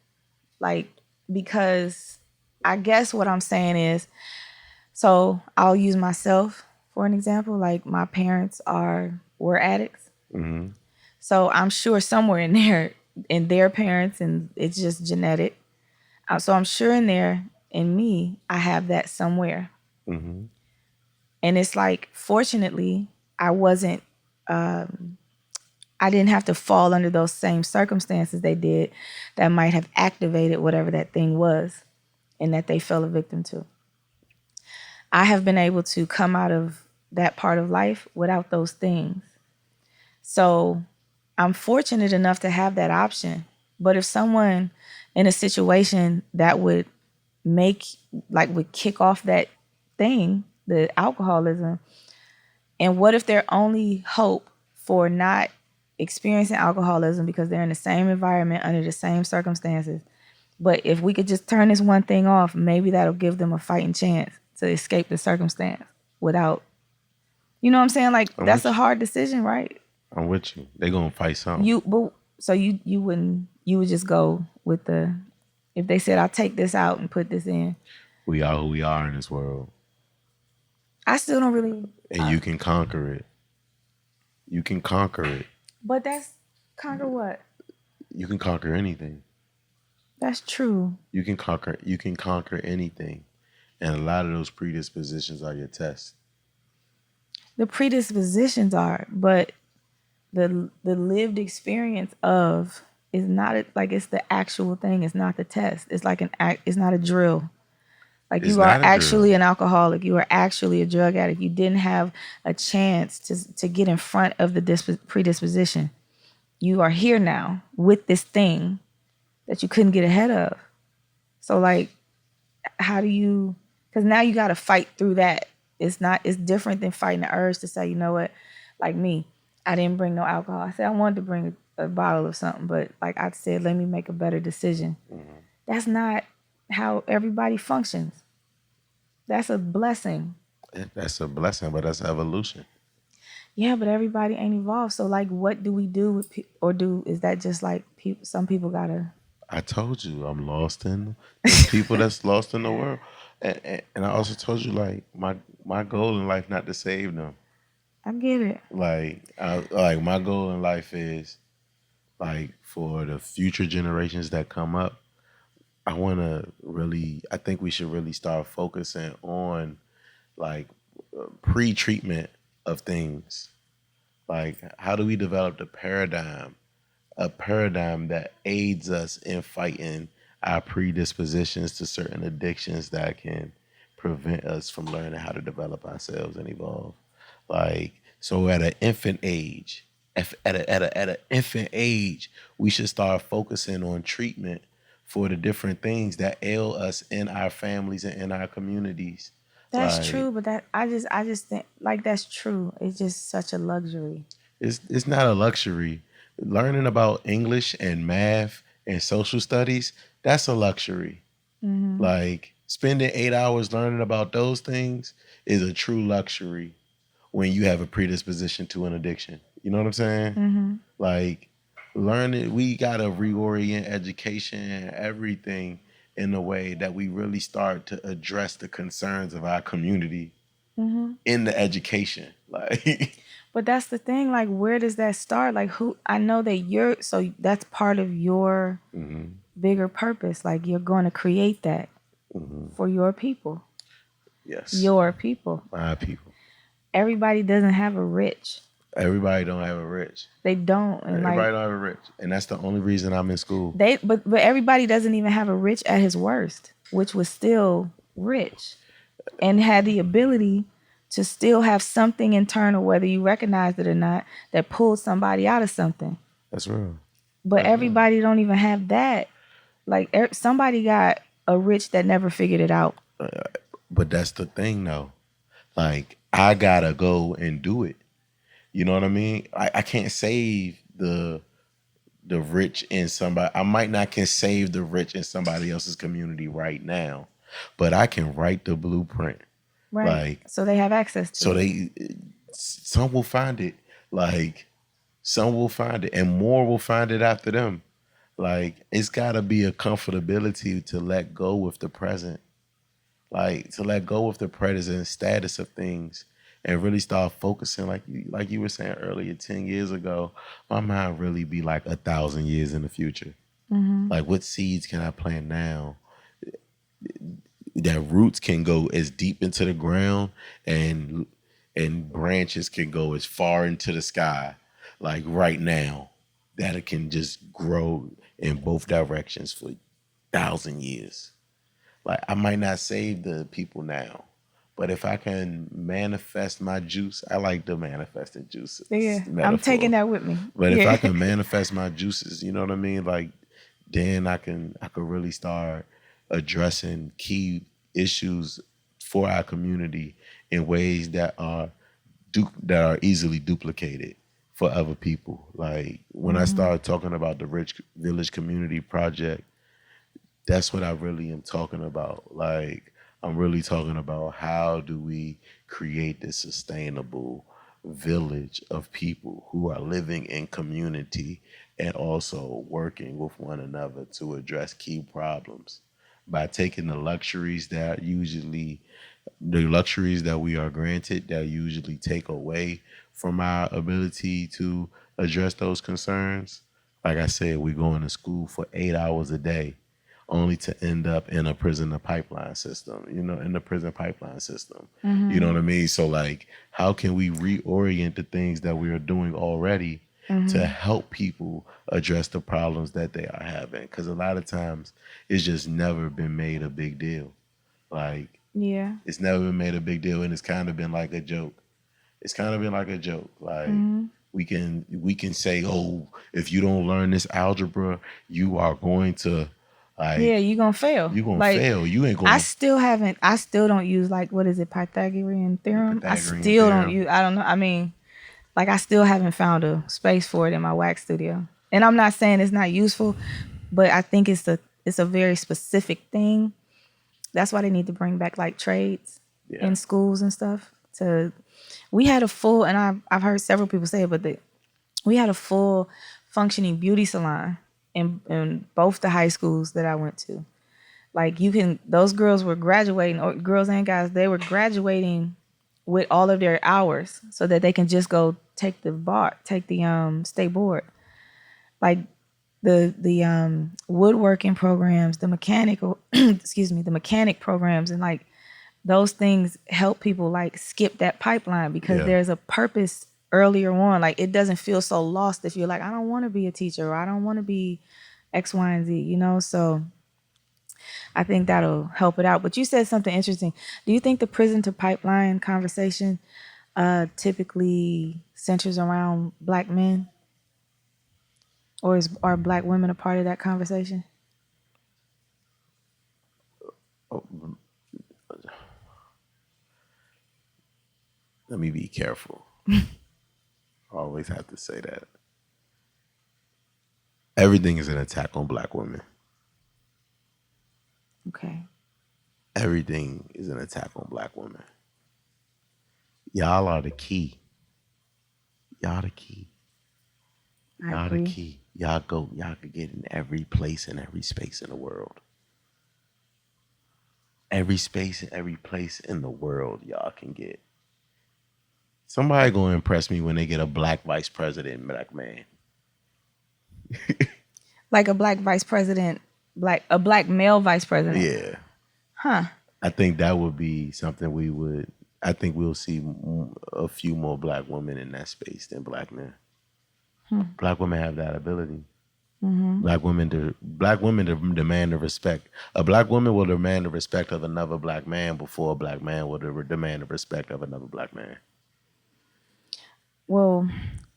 Like, because I guess what I'm saying is, so I'll use myself. for an example, like my parents were addicts. Mm-hmm. So I'm sure somewhere in there, in their parents, and it's just genetic. So I'm sure in there, in me, I have that somewhere. Mm-hmm. And it's like, fortunately, I wasn't, I didn't have to fall under those same circumstances they did that might have activated whatever that thing was and that they fell a victim to. I have been able to come out of that part of life without those things. So I'm fortunate enough to have that option. But if someone in a situation that would make, like, would kick off that thing, the alcoholism, and what if their only hope for not experiencing alcoholism because they're in the same environment under the same circumstances, but if we could just turn this one thing off, maybe that'll give them a fighting chance to escape the circumstance without, you know what I'm saying? Like, I'm that's with a you. hard decision, right? I'm with you. They gonna fight something. So you wouldn't, you would just go with the, if they said, I'll take this out and put this in. We are who we are in this world, I still don't really, and you can conquer it. You can conquer it. but that's conquer what? You can conquer anything. That's true. You can conquer. You can conquer anything, and a lot of those predispositions are your tests. The predispositions are, but the lived experience of is not like, it's the actual thing. It's not the test. It's like an act. It's not a drill. Like, It's you are not a drill. actually an alcoholic. You are actually a drug addict. You didn't have a chance to get in front of the predisposition. You are here now with this thing that you couldn't get ahead of. So, like, how do you? Because now you got to fight through that. It's not. It's different than fighting the urge to say, you know what? Like me, I didn't bring no alcohol. I said I wanted to bring a bottle of something, but like I said, let me make a better decision. That's not how everybody functions. That's a blessing. That's a blessing, but that's evolution. Yeah, but everybody ain't evolved. So, like, what do we do with or do, is that just like people? Some people gotta. I told you I'm lost in the people that's lost in the world, and I also told you, like, my goal in life not to save them. I get it. Like my goal in life is, like, for the future generations that come up. I want to really. I think we should really start focusing on, like, pre-treatment of things. Like, how do we develop the paradigm, a paradigm that aids us in fighting our predispositions to certain addictions that can prevent us from learning how to develop ourselves and evolve. Like, so at an infant age, at an infant age, we should start focusing on treatment for the different things that ail us in our families and in our communities. That's Like, true, but that I just think, like, that's true. It's just such a luxury. it's not a luxury. Learning about English and math and social studies, that's a luxury. Like, spending 8 hours learning about those things is a true luxury when you have a predisposition to an addiction. You know what I'm saying? Like, learning, we gotta reorient education and everything in a way that we really start to address the concerns of our community in the education. Like, But that's the thing. Like, where does that start? Like, who? I know that so that's part of your bigger purpose. Like, you're going to create that for your people. yes, Your people. my people. Everybody doesn't have a rich. Everybody don't have a rich. They don't, and Everybody like don't have a rich, and that's the only reason I'm in school. but everybody doesn't even have a rich at his worst, which was still rich, and had the ability to still have something internal, whether you recognize it or not, that pulled somebody out of something. That's real. But everybody don't even have that. Like, somebody got a rich that never figured it out. But that's the thing, though. Like, I gotta go and do it. You know what I mean? I can't save the rich in somebody. I might not can save the rich in somebody else's community right now, but I can write the blueprint. Right. Like, So they have access to so it. some will find it. Like, some will find it, and more will find it after them. Like, it's gotta be a comfortability to let go with the present. Like, to let go of the present status of things and really start focusing, like you were saying earlier, 10 years ago, my mind really be like 1,000 years in the future. Like, what seeds can I plant now that roots can go as deep into the ground, and branches can go as far into the sky, like right now, that it can just grow in both directions for 1,000 years. Like, I might not save the people now, but if I can manifest my juice, I like the manifested juices Yeah, I'm taking metaphor. that with me. But if I Yeah. can manifest my juices, you know what I mean? Like, then I can really start addressing key issues for our community in ways that are easily duplicated for other people. Like, when I started talking about the Rich Village Community Project, that's what I really am talking about. Like, I'm really talking about how do we create this sustainable village of people who are living in community and also working with one another to address key problems by taking the luxuries that we are granted that usually take away from our ability to address those concerns. Like I said, we're going to school for 8 hours a day only to end up in a prison pipeline system, in the prison pipeline system. You know what I mean? So, like, how can we reorient the things that we are doing already to help people address the problems that they are having? Because a lot of times it's just never been made a big deal. Like, Yeah. it's never been made a big deal, and it's kind of been like a joke. It's kind of been like a joke. Like, we can say, oh, if you don't learn this algebra, you are going to, Yeah, like, you gonna fail. you gonna Like, fail. You ain't I gonna still haven't. I still don't use, like, what is it, Pythagorean theorem? I Pythagorean still don't theorem. use. I don't know. I mean, like, I still haven't found a space for it in my wax studio. And I'm not saying it's not useful, but I think it's a very specific thing. That's why they need to bring back, like, trades Yeah, in schools and stuff. We had a full, and I've heard several people say it, but we had a full functioning beauty salon in both the high schools that I went to. Like, those girls were graduating, or girls and guys, they were graduating with all of their hours so that they can just go take the state board. Like, the woodworking programs, the mechanical excuse me, the mechanic programs, and, like, those things help people, like, skip that pipeline because yeah. there's a purpose earlier on. Like, it doesn't feel so lost if you're like, I don't want to be a teacher, or I don't want to be X, Y, and Z. So I think that'll help it out. But you said something interesting. Do you think the prison to pipeline conversation typically centers around black men, or are black women a part of that conversation? Oh, let me be careful. I always have to say that everything is an attack on black women. Okay. Everything is an attack on black women. Y'all are the key. Y'all the key. I Y'all the agree. key. Y'all could get in every place and every space in the world. Every space and every place in the world y'all can get. Somebody gonna impress me when they get a black vice president, black man. Like a black vice president, a black male vice president. Yeah. Huh. I think that would be something I think we'll see a few more black women in that space than black men. Black women have that ability. Black women demand the respect. A black woman will demand the respect of another black man before a black man will demand the respect of another black man. Well,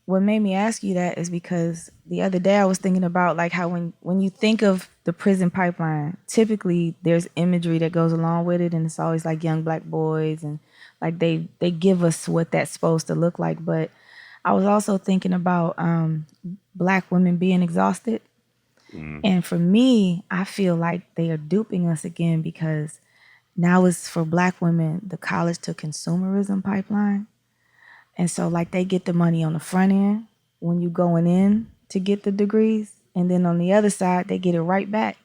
what made me ask you that is because the other day I was thinking about, like, how when you think of the prison pipeline, typically there's imagery that goes along with it, and it's always like young black boys, and, like, they give us what that's supposed to look like. But I was also thinking about black women being exhausted. And for me, I feel like they are duping us again because now it's for black women, the college to consumerism pipeline. And so, like, they get the money on the front end when you going in to get the degrees. And then on the other side, they get it right back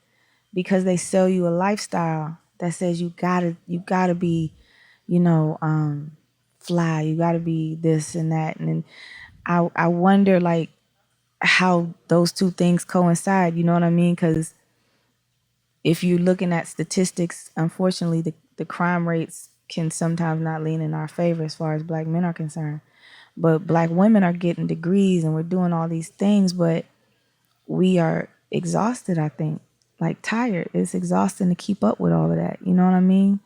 because they sell you a lifestyle that says you gotta be, you know, fly. You got to be this and that. And then I wonder like how those two things coincide. You know what I mean? Because if you're looking at statistics, unfortunately, the crime rates can sometimes not lean in our favor as far as black men are concerned. But black women are getting degrees and we're doing all these things, but we are exhausted, I think. Like tired. It's exhausting to keep up with all of that. You know what I mean?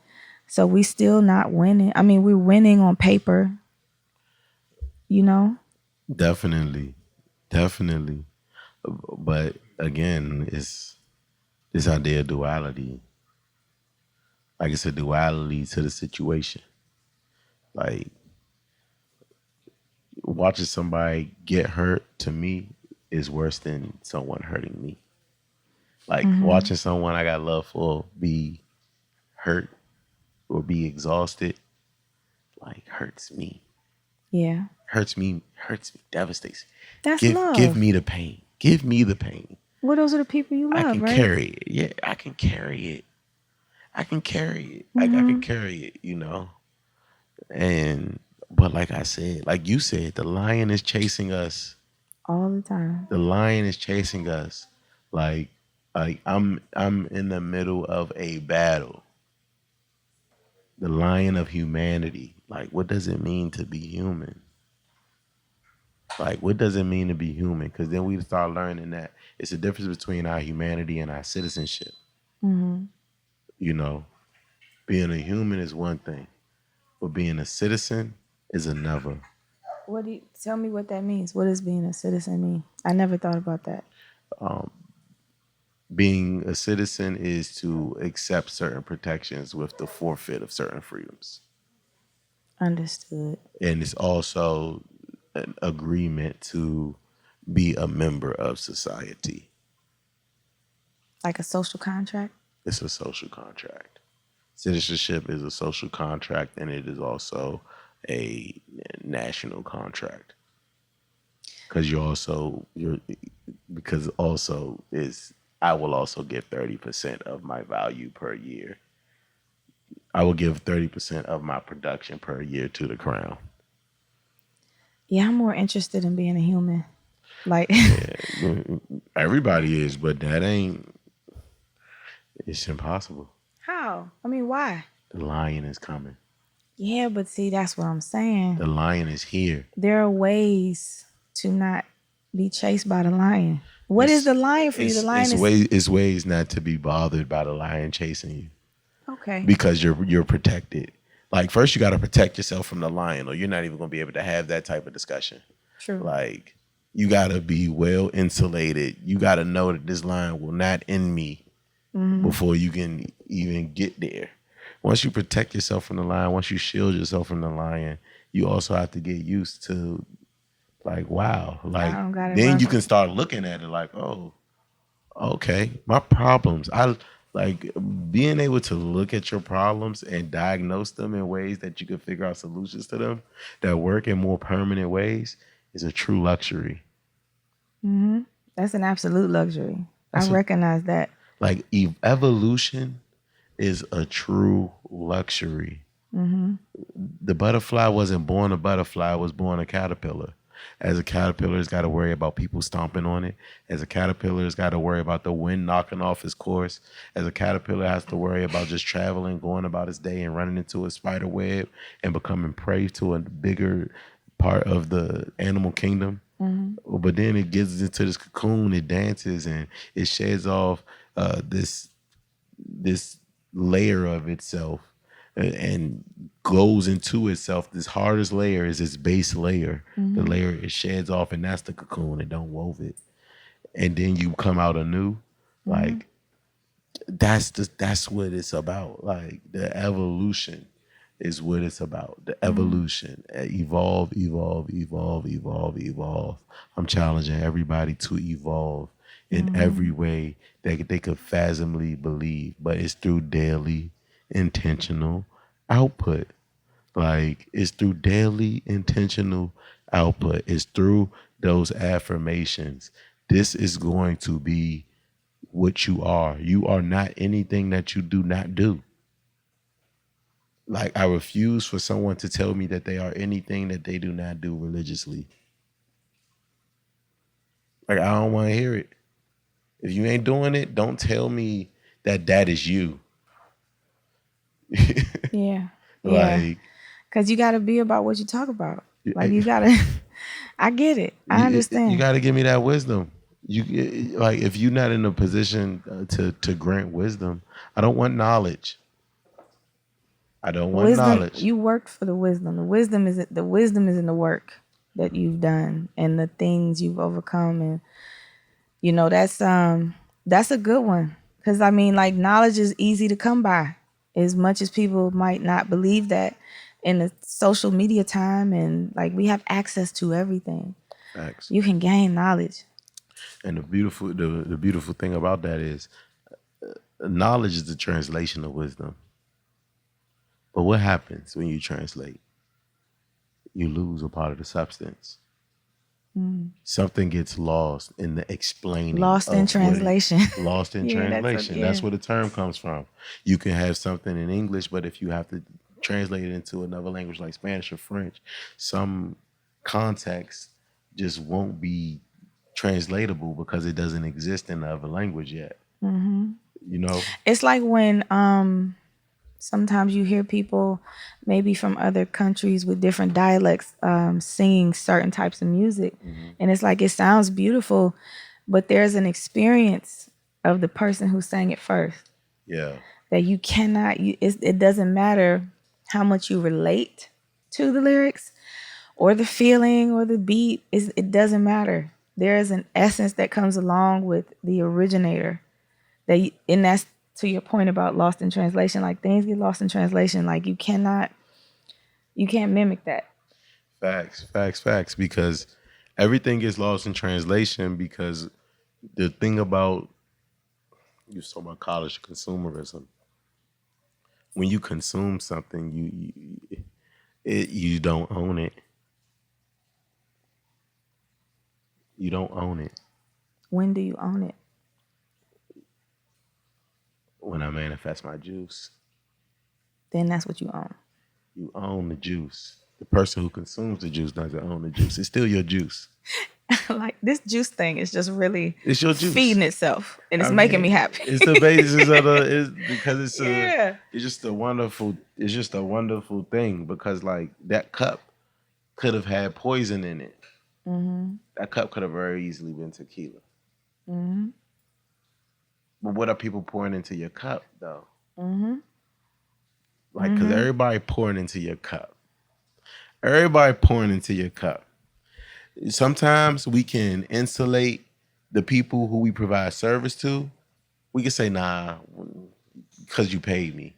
So we still not winning. I mean, we're winning on paper, you know? Definitely, definitely. But again, it's this idea of duality. Like it's a duality to the situation. Like watching somebody get hurt to me is worse than someone hurting me. Like watching someone I got love for be hurt or be exhausted, like hurts me. Yeah. Hurts me, devastates. That's Give love. me the pain. Give me the pain. Well, those are the people you I love, can right? carry it. Yeah, I can carry it. I can carry it. Like I can carry it, you know. And but like I said, like you said, the lion is chasing us. All the time. The lion is chasing us. Like I'm in the middle of a battle. The lion of humanity. Like what does it mean to be human? Like what does it mean to be human? Because then we start learning that it's a difference between our humanity and our citizenship. You know, being a human is one thing, but being a citizen is another. What do you tell me what that means? What does being a citizen mean? I never thought about that. Being a citizen is to accept certain protections with the forfeit of certain freedoms. Understood. And it's also an agreement to be a member of society. Like a social contract? It's a social contract. Citizenship is a social contract and it is also a national contract. Because you're because also is I will also give 30% of my value per year. I will give 30% of my production per year to the crown. Yeah, I'm more interested in being a human. Like, Everybody is, but that ain't it's impossible. how? I mean, why? The lion is coming. Yeah, but see, that's what I'm saying. The lion is here. There are ways to not be chased by the lion. What is It's the lion for you? The lion is it's ways not to be bothered by the lion chasing you okay. because you're protected. Like first you got to protect yourself from the lion, or you're not even going to be able to have that type of discussion. True. Like you got to be well insulated. You got to know that this lion will not end me before you can even get there. Once you protect yourself from the lion, once you shield yourself from the lion, you also have to get used to like, wow, like I don't gotta then run you from. can start looking at it like, oh, okay, my problems. I like being able to look at your problems and diagnose them in ways that you can figure out solutions to them that work in more permanent ways is a true luxury. That's an absolute luxury. I That's a recognize that. like evolution is a true luxury. The butterfly wasn't born a butterfly, it was born a caterpillar. As a caterpillar, it's got to worry about people stomping on it. As a caterpillar, it's got to worry about the wind knocking off its course. As a caterpillar, it has to worry about just traveling, going about its day, and running into a spider web and becoming prey to a bigger part of the animal kingdom. But then it gets into this cocoon, it dances, and it sheds off this layer of itself and goes into itself. This hardest layer is its base layer. The layer it sheds off, and that's the cocoon. It don't wove it, and then you come out anew. Like that's what it's about. Like the evolution is what it's about. The evolution, evolve, evolve, evolve, evolve, evolve. I'm challenging everybody to evolve in every way that they could fathomably believe, but it's through daily intentional output. Like it's through daily intentional output. It's through those affirmations. This is going to be what you are. You are not anything that you do not do. Like, I refuse for someone to tell me that they are anything that they do not do religiously. Like, I don't want to hear it. If you ain't doing it, don't tell me that that is you. Yeah. Yeah. Like, Because you got to be about what you talk about. Like, I- you got to, I get it. I you understand. got to give me that wisdom. You like, if you're not in a position to grant wisdom, I don't want knowledge. I don't want Wisdom, knowledge. you worked for the wisdom. The wisdom is in the work that you've done and the things you've overcome. And, that's a good one. Because, I mean, like, knowledge is easy to come by. As much as people might not believe that in the social media time, and like, we have access to everything. Facts. You can gain knowledge. And the beautiful thing about that is knowledge is the translation of wisdom. But what happens when you translate? You lose a part of the substance. Something gets lost in the explaining Lost in of what translation. lost in Yeah, translation. That's where the term comes from. You can have something in English, but if you have to translate it into another language like Spanish or French, some context just won't be translatable because it doesn't exist in the other language yet. You know? It's like when sometimes you hear people maybe from other countries with different dialects singing certain types of music, and it's like, it sounds beautiful, but there's an experience of the person who sang it first Yeah. that you cannot. It doesn't matter how much you relate to the lyrics or the feeling or the beat. It doesn't matter. There is an essence that comes along with the originator. And that's to your point about lost in translation. Like, things get lost in translation. Like, you can't mimic that. Facts, facts, facts. Because everything gets lost in translation because the thing about you was talking about college consumerism. When you consume something, you don't own it. You don't own it. When do you own it? When I manifest my juice, Then that's what you own. you own the juice. The person who consumes the juice doesn't own the juice. It's still your juice. Like, this juice thing is just really It's your juice. feeding itself, and it's I making me mean, happy. it's the basis of because it's Yeah. it's just a wonderful thing because like that cup could have had poison in it. That cup could have very easily been tequila. But what are people pouring into your cup though? Like, because everybody pouring into your cup. Everybody pouring into your cup. Sometimes we can insulate the people who we provide service to. We can say, nah, because you paid me.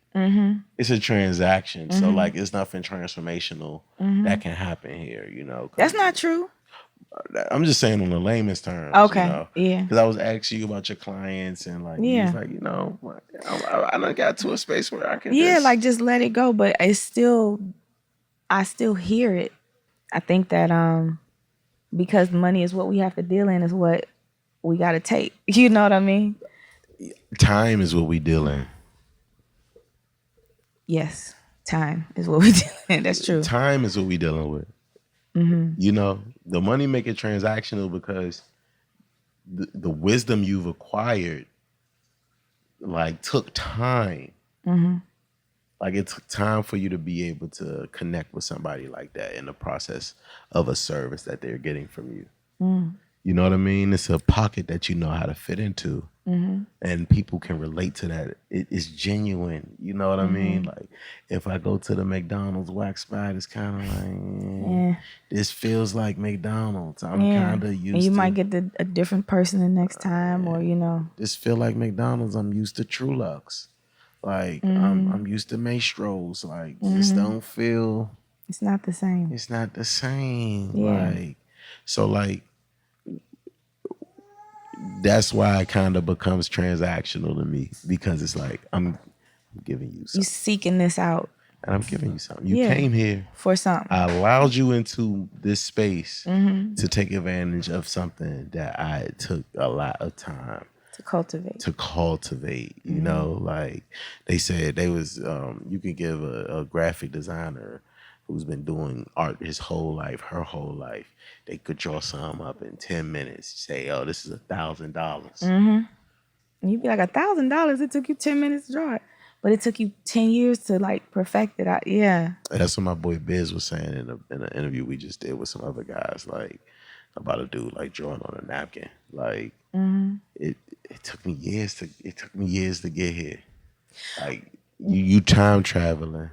It's a transaction. So, like, it's nothing transformational that can happen here, you know. That's not true. I'm just saying on the layman's terms, Okay. you know. Yeah. Because I was asking you about your clients and, like, you Yeah. was like, you know, I done got to a space where I can Yeah, like, just let it go. But I still hear it. I think that because money is what we have to deal in, is what we got to take. You know what I mean? time is what we deal in. Yes, time is what we deal in. That's true. Time is what we dealing with. You know, the money make it transactional because the wisdom you've acquired like took time. Like, it took time for you to be able to connect with somebody like that in the process of a service that they're getting from you. You know what I mean? It's a pocket that you know how to fit into. And people can relate to that. It's genuine. You know what I mean? Like, if I go to the McDonald's wax spot, it's kind of like, this feels like McDonald's. I'm kind of used to. And you might get a different person the next time, or, you know. This feel like McDonald's. I'm used to True Lux. Like, I'm used to Maestros. Like, this don't feel. It's not the same. It's not the same. Yeah. Like, so, like, that's why it kind of becomes transactional to me, because it's like I'm giving you You something. seeking this out And I'm giving you something. You came here. for something. I allowed you into this space to take advantage of something that I took a lot of time To cultivate. To cultivate, you know, like they said they was you could give a graphic designer who's been doing art his whole life, her whole life, they could draw something up in 10 minutes, say, oh, this is $1,000. And you'd be like, $1,000. It took you 10 minutes to draw it, but it took you 10 years to like perfect it. Yeah. And that's what my boy Biz was saying in an interview we just did with some other guys, like about a dude like drawing on a napkin. Like it took me years to get here. Like you time traveling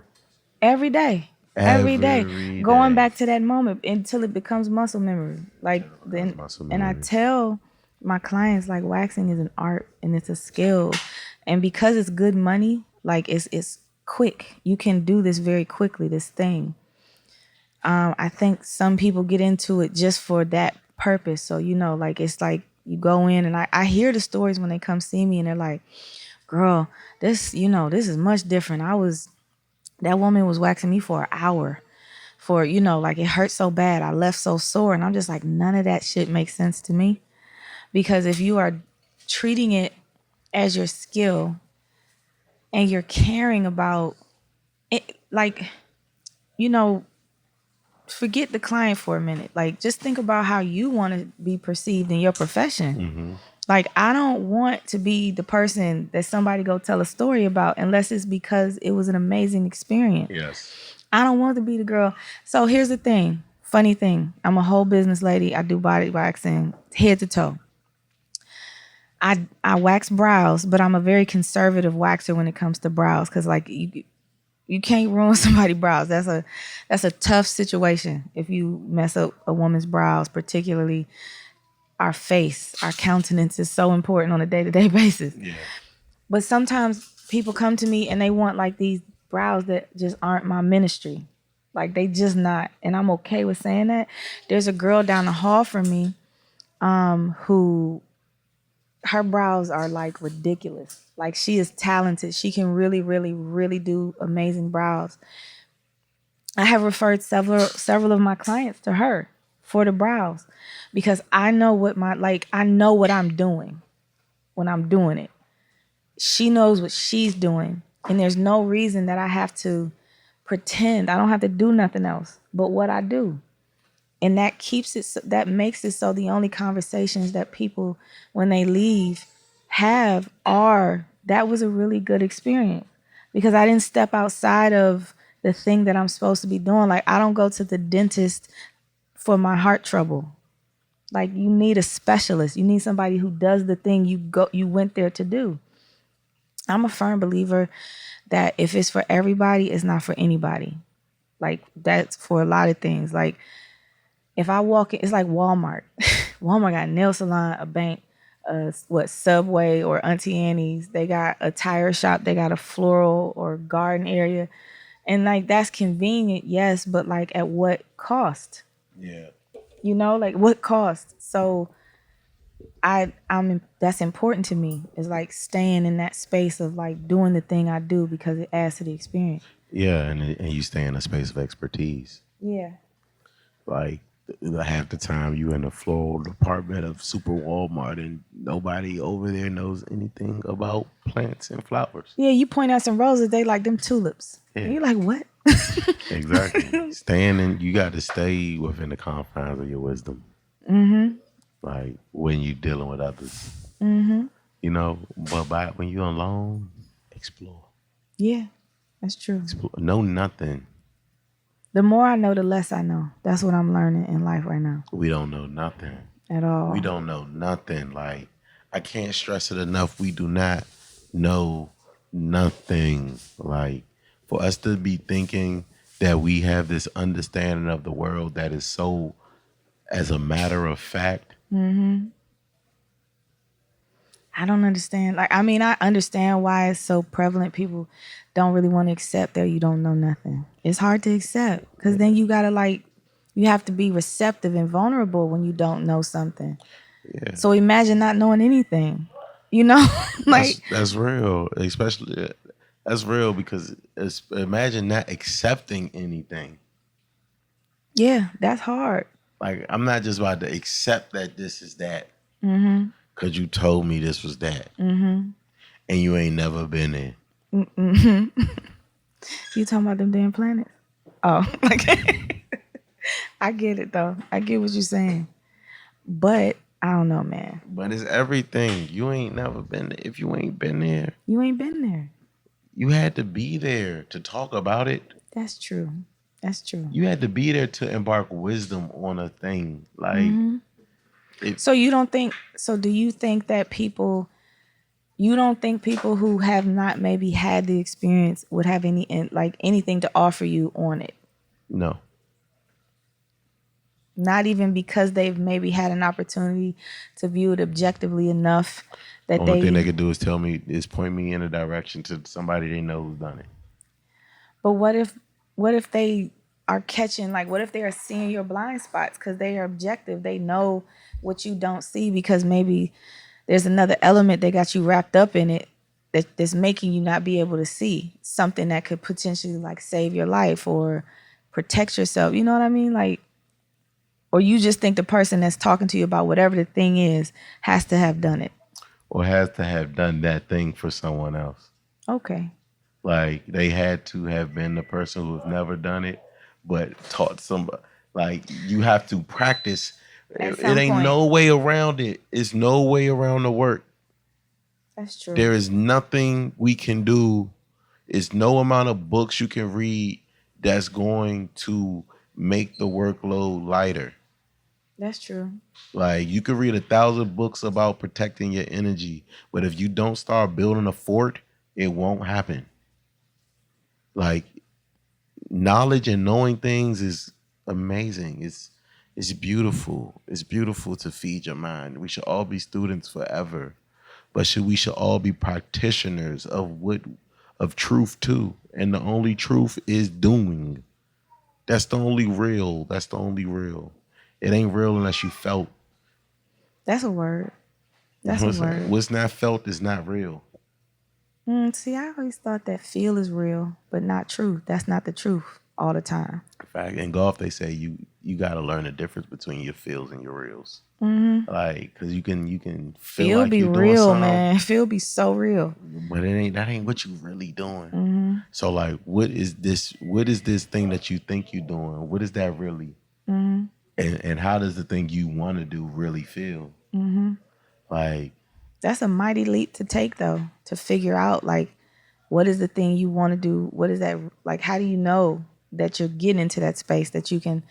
Every day. Every day. every Going day. back to that moment until it becomes muscle memory. Like then, muscle and I memory. tell my clients like waxing is an art and it's a skill, and because it's good money, like it's quick. You can do this very quickly. This thing. I think some people get into it just for that purpose. So you know, like it's like you go in, and I hear the stories when they come see me, and they're like, "Girl, this this is much different. That woman was waxing me for an hour." For, like it hurt so bad. I left so sore. And I'm just like, none of that shit makes sense to me. Because if you are treating it as your skill and you're caring about it, like, forget the client for a minute. Like, just think about how you want to be perceived in your profession. Like, I don't want to be the person that somebody go tell a story about unless it's because it was an amazing experience. Yes. I don't want to be the girl. So here's the thing. Funny thing. I'm a whole business lady. I do body waxing head to toe. I wax brows, but I'm a very conservative waxer when it comes to brows, because like you can't ruin somebody's brows. That's a tough situation if you mess up a woman's brows, particularly our face, our countenance is so important on a day-to-day basis. Yeah. But sometimes people come to me and they want like these brows that just aren't my ministry. Like they just not. And I'm okay with saying that. There's a girl down the hall from me who her brows are like ridiculous. Like she is talented. She can really, really, really do amazing brows. I have referred several of my clients to her for the brows because I know what I know what I'm doing when I'm doing it. She knows what she's doing. And there's no reason that I have to pretend. I don't have to do nothing else but what I do. And that that makes it so the only conversations that people, when they leave, have are, that was a really good experience. Because I didn't step outside of the thing that I'm supposed to be doing. Like, I don't go to the dentist for my heart trouble. Like, you need a specialist. You need somebody who does the thing you went there to do. I'm a firm believer that if it's for everybody, it's not for anybody. Like, that's for a lot of things. Like, if I walk in, it's like Walmart. Walmart got a nail salon, a bank, Subway or Auntie Annie's. They got a tire shop. They got a floral or garden area. And, like, that's convenient, yes, but, like, at what cost? Yeah. Like, what cost? So that's important to me, is like staying in that space of like doing the thing I do because it adds to the experience. Yeah, and you stay in a space of expertise. Yeah. Like half the time you in the floral department of Super Walmart and nobody over there knows anything about plants and flowers. Yeah, you point out some roses, they like them tulips. Yeah. And you're like, what? Exactly. You got to stay within the confines of your wisdom. Like when you're dealing with others. But when you're alone, explore. Yeah, that's true. Explore. Know nothing. The more I know, the less I know. That's what I'm learning in life right now. We don't know nothing. At all. We don't know nothing. Like, I can't stress it enough. We do not know nothing. Like, for us to be thinking that we have this understanding of the world that is so, as a matter of fact. I don't understand. Like, I mean, I understand why it's so prevalent. People don't really want to accept that you don't know nothing. It's hard to accept because then you got to you have to be receptive and vulnerable when you don't know something. Yeah. So imagine not knowing anything, like that's real, especially that's real because imagine not accepting anything. Yeah, that's hard. Like, I'm not just about to accept that this is that. Cause you told me this was that, and you ain't never been there. You talking about them damn planets? Oh, like I get it though. I get what you're saying, but I don't know, man. But it's everything. You ain't never been there. If you ain't been there, You ain't been there. you had to be there to talk about it. That's true. That's true. You had to be there to embark wisdom on a thing. Like, So you don't think? So do you think that people? You don't think people who have not maybe had the experience would have like anything to offer you on it? no. Not even because they've maybe had an opportunity to view it objectively enough that Only thing they could do is point me in a direction to somebody they know who's done it. But what if they are catching, like, what if they are seeing your blind spots because they are objective? They know what you don't see because maybe there's another element that got you wrapped up in it that's making you not be able to see something that could potentially like save your life or protect yourself. You know what I mean? Like, or you just think the person that's talking to you about whatever the thing is has to have done it. Or has to have done that thing for someone else. Okay. Like they had to have been the person who's never done it, but taught somebody. Like you have to practice. At It some ain't point. no way around it. It's no way around the work. That's true. There is nothing we can do. It's no amount of books you can read that's going to make the workload lighter. That's true. Like you could read 1,000 books about protecting your energy, but if you don't start building a fort, it won't happen. Like knowledge and knowing things is amazing. It's beautiful. It's beautiful to feed your mind. We should all be students forever, but we should all be practitioners of truth too. And the only truth is doing. That's the only real. That's the only real. It ain't real unless you felt. That's a word. That's a word. What's not felt is not real. See, I always thought that feel is real, but not truth. That's not the truth all the time. In fact, in golf, they say you got to learn the difference between your feels and your reals. Like, cause you can feel Feel like be you're doing real, something, man. Feel be so real. but that ain't what you really doing. So like, what is this? What is this thing that you think you're doing? What is that really? And how does the thing you want to do really feel? Like, That's a mighty leap to take, though, to figure out like what is the thing you want to do. What is that like? How do you know that you're getting into that space that you can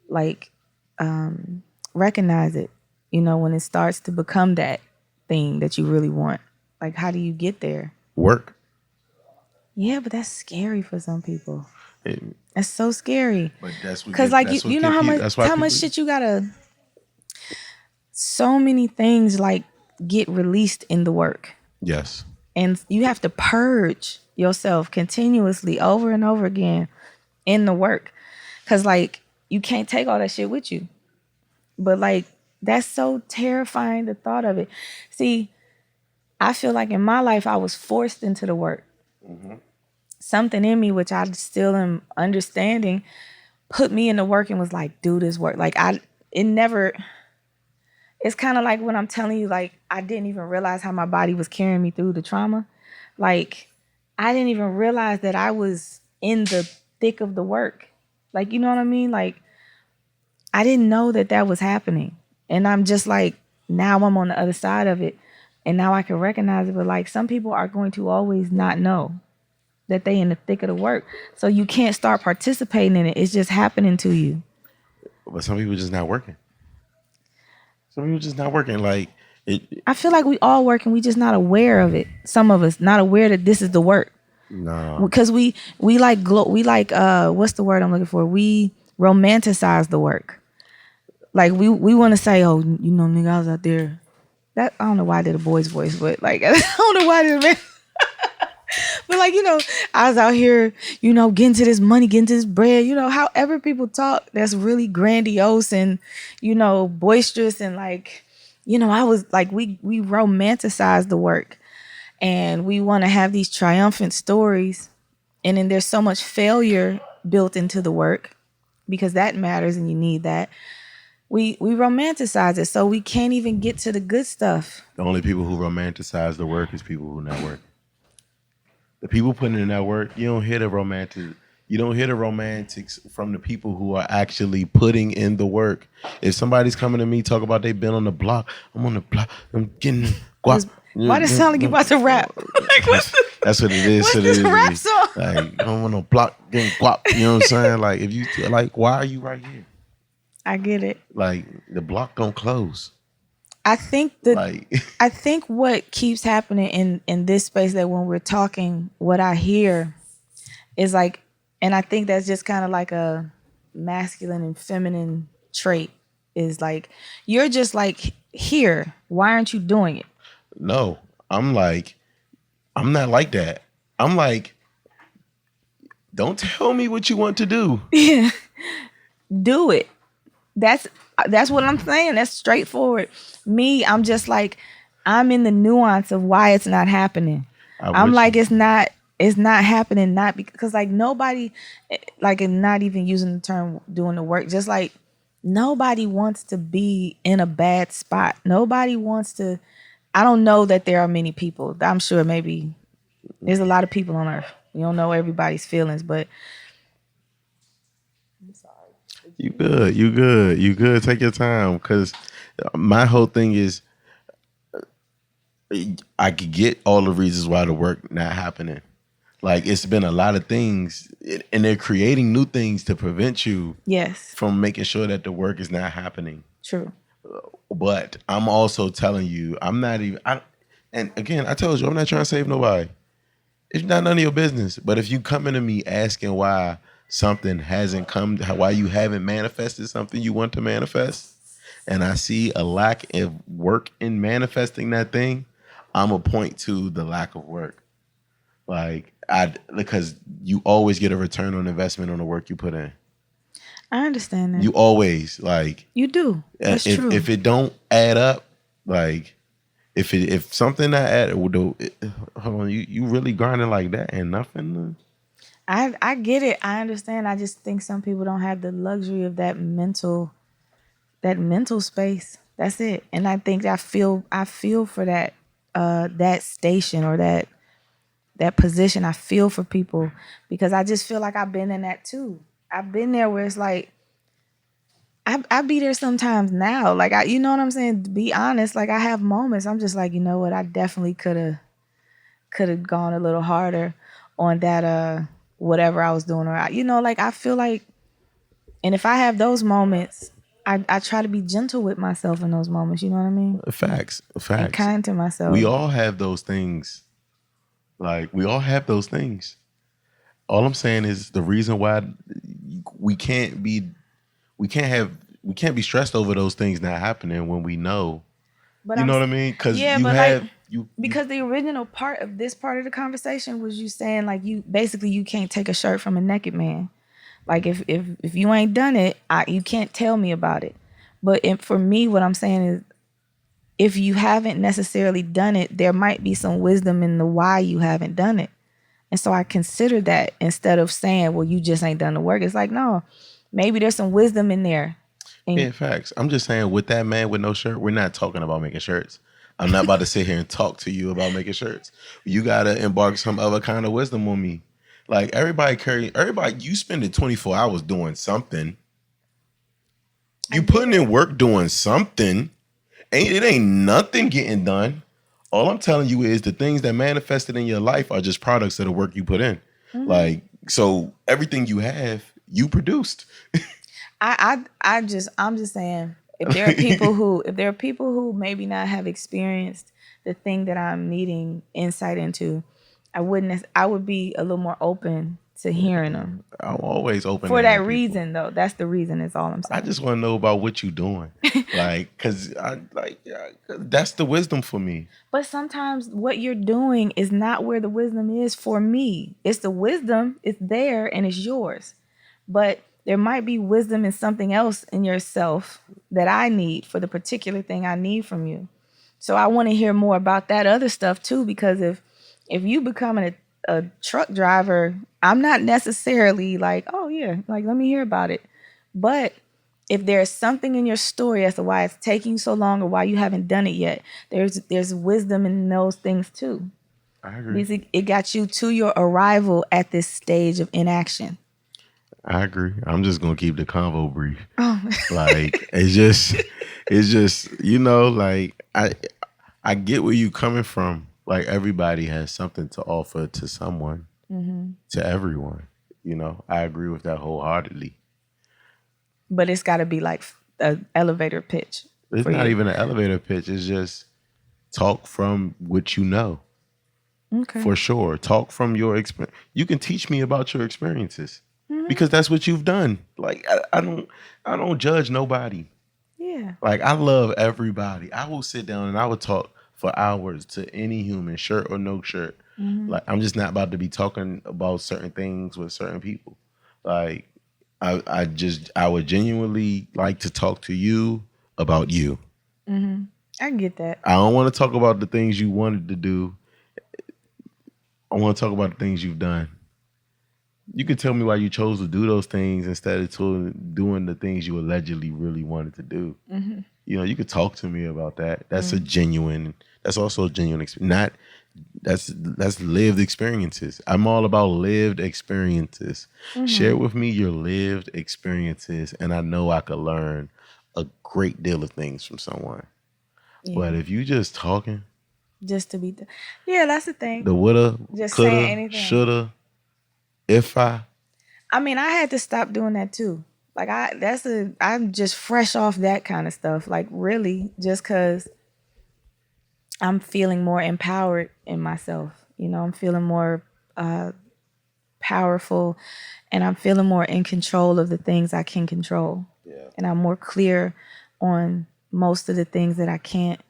like recognize it? You know, when it starts to become that thing that you really want. Like, how do you get there? work. Yeah, but that's scary for some people. It- That's so scary. but that's what Because get- like that's what you know get how people- much that's why how much people- shit you gotta. So many things like get released in the work, Yes. and you have to purge yourself continuously over and over again in the work, because like you can't take all that shit with you. But like that's so terrifying, the thought of it. See, I feel like in my life I was forced into the work. Something in me, which I still am understanding, put me in the work and was like, do this work. Like it never. It's kind of like when I'm telling you, like, I didn't even realize how my body was carrying me through the trauma. Like, I didn't even realize that I was in the thick of the work. Like, you know what I mean? Like, I didn't know that that was happening. And I'm just like, now I'm on the other side of it. And now I can recognize it. But like, some people are going to always not know that they in the thick of the work. So you can't start participating in it. It's just happening to you. But some people just not working. Some people just not working. Like it. I feel like we all work and we just not aware of it. Some of us not aware that this is the work. No. Because we like what's the word I'm looking for? We romanticize the work. Like we want to say, oh, you know, nigga, I was out there. That I don't know why I did a boy's voice, but like I don't know why I did a man. But like, you know, I was out here, you know, getting to this money, getting to this bread, you know, however people talk, that's really grandiose and, you know, boisterous and like, you know, I was like, we romanticize the work and we want to have these triumphant stories. And then there's so much failure built into the work because that matters and you need that. we romanticize it, so we can't even get to the good stuff. The only people who romanticize the work is people who not working. The people putting in that work, you don't hear the romantic. You don't hear the romantics from the people who are actually putting in the work. If somebody's coming to me talk about they've been on the block, I'm on the block, I'm getting guap. Why does it sound like you about to rap? Like, what's the, That's what it is. what's So this it rap is. song? Like I'm on the block getting guap. You know what I'm saying? Like if you like, why are you right here? I get it. Like the block don't close. I think that Like I think what keeps happening in this space, that when we're talking, what I hear is like, and I think that's just kind of like a masculine and feminine trait, is like, you're just like, here, why aren't you doing it? no, I'm not like that. I'm like, don't tell me what you want to do. Do it. That's what I'm saying. That's straightforward. Me, I'm just like, I'm in the nuance of why it's not happening. I'm like, it's not happening, not because like nobody, like, and not even using the term doing the work, just like nobody wants to be in a bad spot. Nobody wants to. I don't know that there are many people. I'm sure maybe there's a lot of people on earth. You don't know everybody's feelings, but You good. You good. You good. Take your time. Because my whole thing is, I could get all the reasons why the work not happening. Like it's been a lot of things, and they're creating new things to prevent you yes, from making sure that the work is not happening. true. But I'm also telling you, I'm not even. And again, I told you, I'm not trying to save nobody. It's not none of your business. But if you come into me asking why something hasn't come, why you haven't manifested something you want to manifest, and I see a lack of work in manifesting that thing, I'm gonna point to the lack of work. Like because you always get a return on investment on the work you put in. I understand that. You always like You do. That's true. if it don't add up, like if something that add hold on, you really grinding like that and nothing. I get it. I understand. I just think some people don't have the luxury of that mental space. That's it. And I think I feel for that station, or that position. I feel for people because I just feel like I've been in that too. I've been there where it's like I be there sometimes now. Like you know what I'm saying? To be honest, like I have moments I'm just like, you know what, I definitely could have gone a little harder on that whatever I was doing, or like I feel like, and if I have those moments, I try to be gentle with myself in those moments, you know what I mean? Facts. And kind to myself. We all have those things. Like we all have those things. All I'm saying is the reason why we can't be stressed over those things not happening when we know. But You know what I mean? Because yeah, you but have like, you because the original part of this part of the conversation was you saying like you basically you can't take a shirt from a naked man. Like if you ain't done it, you can't tell me about it. But for me, what I'm saying is, if you haven't necessarily done it, there might be some wisdom in the why you haven't done it. And so I consider that, instead of saying, well, you just ain't done the work. It's like, no, maybe there's some wisdom in there. And yeah, facts. I'm just saying, with that man with no shirt, we're not talking about making shirts. I'm not about to sit here and talk to you about making shirts. You gotta embark some other kind of wisdom on me. Like everybody, you spending 24 hours doing something. You putting in work doing something. It ain't nothing getting done. All I'm telling you is the things that manifested in your life are just products of the work you put in. Mm-hmm. Like, so everything you have, you produced. I'm just saying, if there are people who maybe not have experienced the thing that I'm needing insight into, I would be a little more open to hearing them. I'm always open For to that hearing reason, though. That's the reason. Is all I'm saying. I just want to know about what you doing, like, cause that's the wisdom for me. But sometimes what you're doing is not where the wisdom is for me. It's the wisdom, it's there and it's yours. But there might be wisdom in something else in yourself that I need for the particular thing I need from you. So I want to hear more about that other stuff too, because if you becoming a truck driver, I'm not necessarily like, oh yeah, like let me hear about it. But if there's something in your story as to why it's taking so long or why you haven't done it yet, there's wisdom in those things too. I agree. Because it got you to your arrival at this stage of inaction. I agree. I'm just gonna keep the convo brief. Oh, Like it's just like I get where you coming from. Like everybody has something to offer to someone, to everyone. I agree with that wholeheartedly. but it's got to be like an elevator pitch It's for not you. even an elevator pitch. It's just talk from what you know. Okay. For sure. Talk from your experience. You can teach me about your experiences because that's what you've done. Like I don't judge nobody. Yeah. Like I love everybody. I will sit down and I will talk for hours to any human, shirt or no shirt. Like I'm just not about to be talking about certain things with certain people. Like I would genuinely like to talk to you about you. I get that. I don't want to talk about the things you wanted to do. I want to talk about the things you've done. You can tell me why you chose to do those things instead of doing the things you allegedly really wanted to do. You could talk to me about that. That's a genuine. That's also a genuine experience. Not that's lived experiences. I'm all about lived experiences. Share with me your lived experiences, and I know I could learn a great deal of things from someone. Yeah. But if you just talking, Just to be, yeah, that's the thing. the woulda, Just saying coulda, anything. shoulda, if I mean, I had to stop doing that too. Like I'm just fresh off that kind of stuff. Like really, just because I'm feeling more empowered in myself. I'm feeling more powerful, and I'm feeling more in control of the things I can control. Yeah. And I'm more clear on most of the things that I can't.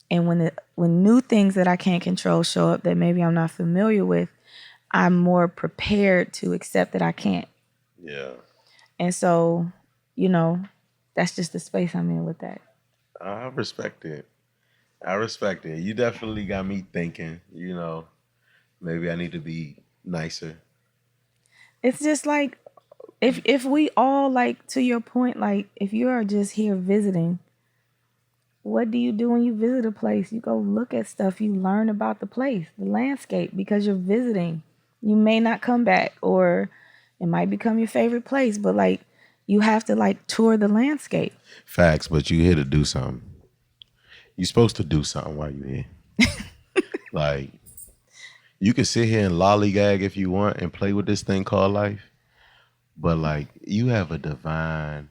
And when new things that I can't control show up that maybe I'm not familiar with, I'm more prepared to accept that I can't. Yeah. And so, you know, that's just the space I'm in with that. I respect it. I respect it. You definitely got me thinking, maybe I need to be nicer. It's just like if we all, like, to your point, like if you are just here visiting, what do you do when you visit a place? You go look at stuff, you learn about the place, the landscape, because you're visiting. You may not come back, or it might become your favorite place, but like you have to like tour the landscape. Facts, but you here to do something. You're supposed to do something while you're here. Like, you can sit here and lollygag if you want and play with this thing called life, but like, you have a divine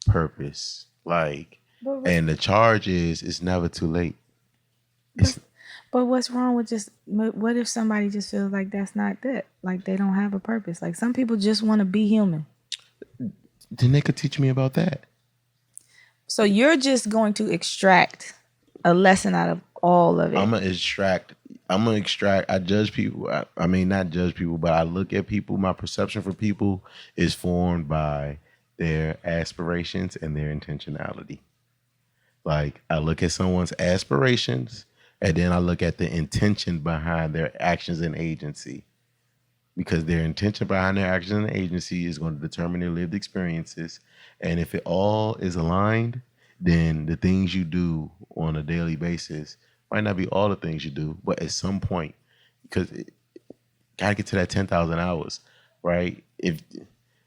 purpose. Like, But, and the charge is it's never too late. It's, but what's wrong with just, what if somebody just feels like that's not it? Like they don't have a purpose. Like some people just want to be human. then they could teach me about that. So you're just going to extract a lesson out of all of it. I'm gonna extract. I judge people. I mean, not judge people, but I look at people. My perception for people is formed by their aspirations and their intentionality. Like, I look at someone's aspirations, and then I look at the intention behind their actions and agency. Because their intention behind their actions and agency is going to determine their lived experiences. And if it all is aligned, then the things you do on a daily basis might not be all the things you do, but at some point, because gotta get to that 10,000 hours, right? If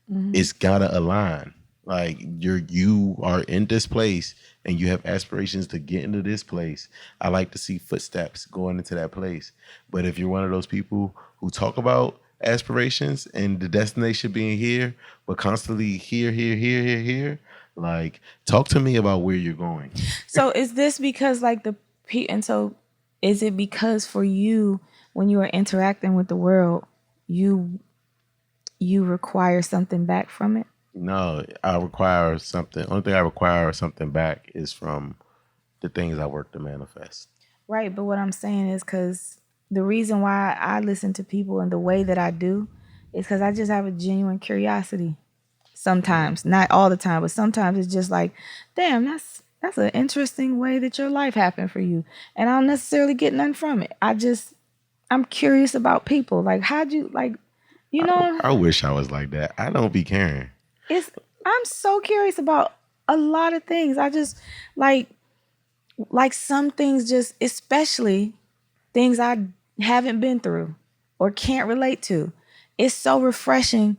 it's gotta align. Like, you are in this place and you have aspirations to get into this place. I like to see footsteps going into that place. But if you're one of those people who talk about aspirations and the destination being here, but constantly here, like, talk to me about where you're going. So is this because like and so is it because for you when you are interacting with the world, you require something back from it? No, I require something. Only thing I require something back is from the things I work to manifest. Right, but what I'm saying is because the reason why I listen to people in the way that I do is because I just have a genuine curiosity. Sometimes, not all the time, but sometimes it's just like, damn, that's an interesting way that your life happened for you, and I don't necessarily get nothing from it. I'm curious about people. Like, how'd you, like, you know, I wish I was like that. I don't be caring. it's I'm so curious about a lot of things. I just like some things, just especially things I haven't been through or can't relate to. It's so refreshing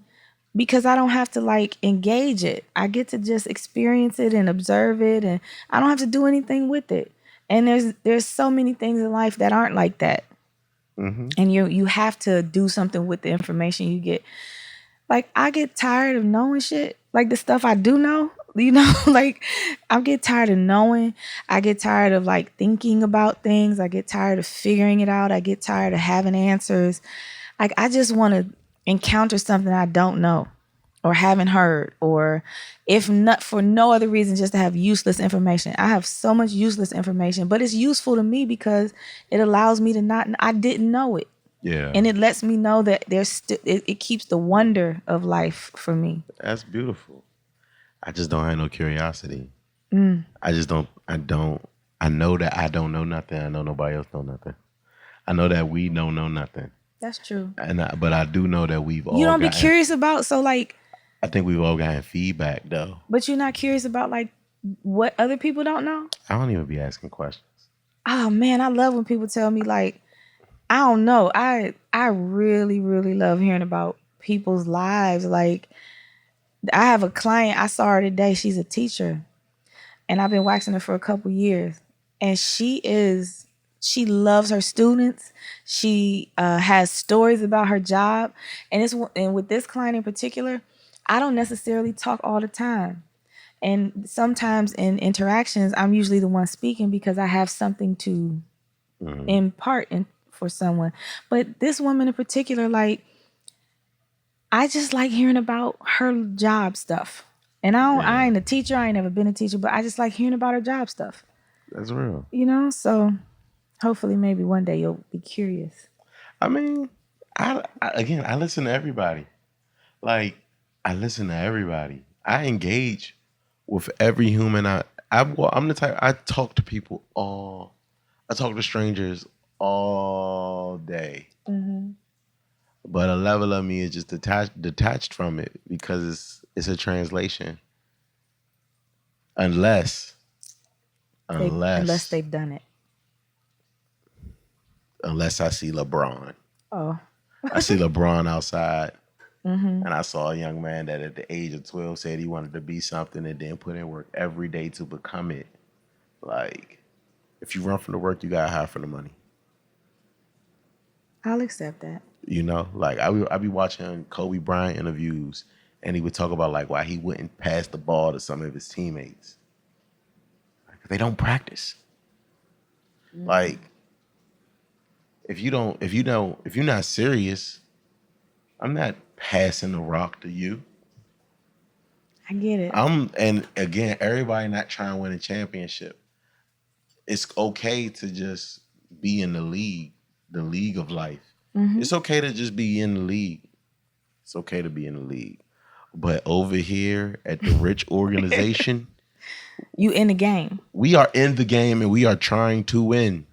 because I don't have to like engage it. I get to just experience it and observe it, and I don't have to do anything with it. And there's so many things in life that aren't like that. And you have to do something with the information you get. Like I get tired of knowing shit. Like the stuff I do know, like I get tired of knowing. I get tired of like thinking about things. I get tired of figuring it out. I get tired of having answers. Like I just want to encounter something I don't know or haven't heard, or if not for no other reason, just to have useless information. I have so much useless information, but it's useful to me because it allows me to not, I didn't know it. Yeah. And it lets me know that there's still, it keeps the wonder of life for me. That's beautiful. I just don't have no curiosity. I just don't. I don't. I know that I don't know nothing. I know nobody else know nothing. I know that we don't know nothing. That's true. But I do know that we've all You don't be gotten. curious about, so like, I think we've all gotten feedback though. but you're not curious about like what other people don't know? I don't even be asking questions. Oh man, I love when people tell me like, I don't know. I really, really love hearing about people's lives. Like I have a client, I saw her today. She's a teacher, and I've been waxing her for a couple years. And she loves her students. She has stories about her job, and with this client in particular, I don't necessarily talk all the time. And sometimes in interactions, I'm usually the one speaking because I have something to impart for someone. But this woman in particular, like, I just like hearing about her job stuff. And I ain't a teacher. I ain't never been a teacher, but I just like hearing about her job stuff. That's real. So hopefully maybe one day you'll be curious. I mean, I listen to everybody. Like I listen to everybody. I engage with every human. I'm the type. I talk to people all. I talk to strangers all day. But a level of me is just detached from it because it's a translation. Unless Unless they've done it. unless I see LeBron. Oh. I see LeBron outside, and I saw a young man that at the age of 12 said he wanted to be something and then put in work every day to become it. Like, if you run from the work, you gotta hide from the money. I'll accept that. Like I be watching Kobe Bryant interviews, and he would talk about like why he wouldn't pass the ball to some of his teammates. Like, they don't practice. Like, if you're not serious, I'm not passing the rock to you. I get it. And again, everybody not trying to win a championship. It's okay to just be in the league of life. It's okay to just be in the league. It's okay to be in the league. But over here at the Rich organization, You in the game. we are in the game and we are trying to win.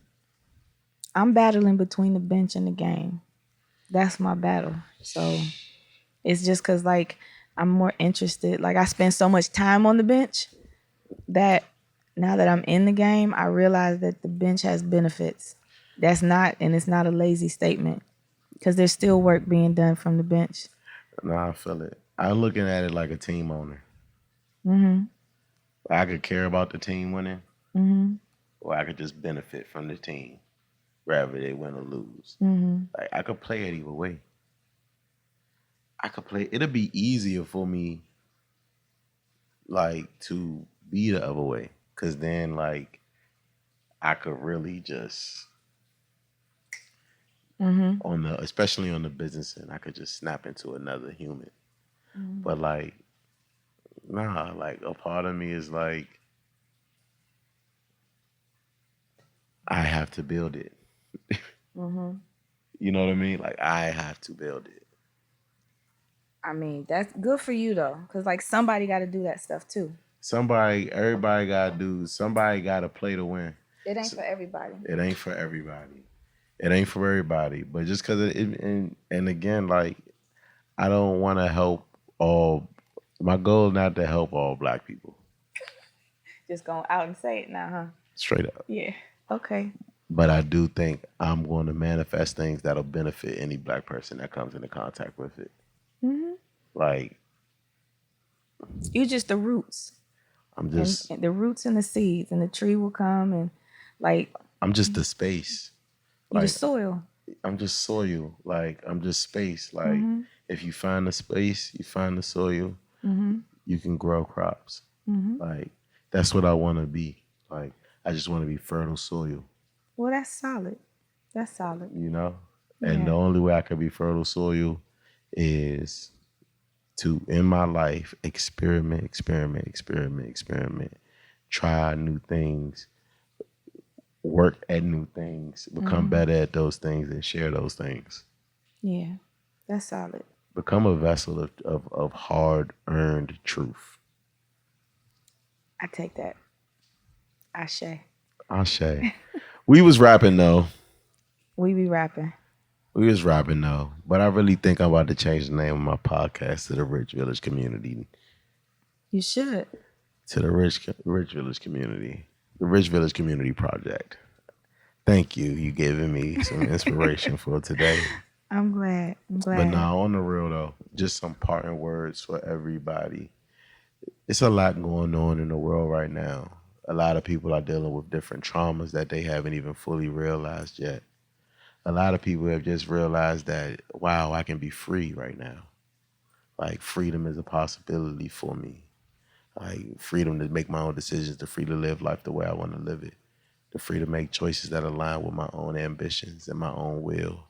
I'm battling between the bench and the game. That's my battle. So it's just because like I'm more interested. Like I spend so much time on the bench that now that I'm in the game, I realize that the bench has benefits. It's not a lazy statement because there's still work being done from the bench. No, I feel it. I'm looking at it like a team owner. I could care about the team winning, or I could just benefit from the team, whether they win or lose. Like I could play it either way. It'll be easier for me, like, to be the other way, because then like I could really just especially on the business end, I could just snap into another human. But like, nah, like a part of me is like, I have to build it. You know what I mean? Like I have to build it. I mean, that's good for you though, because like somebody got to do that stuff too. Everybody somebody gotta play to win. It ain't for everybody. It ain't for everybody. It ain't for everybody. But just because and again, like, I don't want to help all My goal is not to help all black people. Just going out and say it now, huh? Straight up. Yeah. Okay. But I do think I'm going to manifest things that'll benefit any black person that comes into contact with it. Mm-hmm. Like, You just the roots. I'm just and the roots and the seeds, and the tree will come, and like I'm just the space. you the Like, soil. I'm just soil. Like, I'm just space. Like, Mm-hmm. if you find the space, you find the soil, Mm-hmm. you can grow crops. Mm-hmm. Like, that's what I want to be. Like, I just want to be fertile soil, Well, that's solid. That's solid. you know? And the Yeah. only way I can be fertile soil is to, in my life, experiment, try new things, work at new things, become better at those things, and share those things. Yeah. That's solid. Become a vessel of hard earned truth. I take that. Ashe. Ashe. We was rapping though. We be rapping. But I really think I'm about to change the name of my podcast to the Rich Village Community. You should. To the Rich Village Community. The Rich Village Community Project. Thank you. You giving me some inspiration for today. I'm glad. But now on the real though, just some parting words for everybody. It's a lot going on in the world right now. A lot of people are dealing with different traumas that they haven't even fully realized yet. A lot of people have just realized that, wow, I can be free right now. Like, freedom is a possibility for me. Like, freedom to make my own decisions, the free to live life the way I want to live it, the free to make choices that align with my own ambitions and my own will.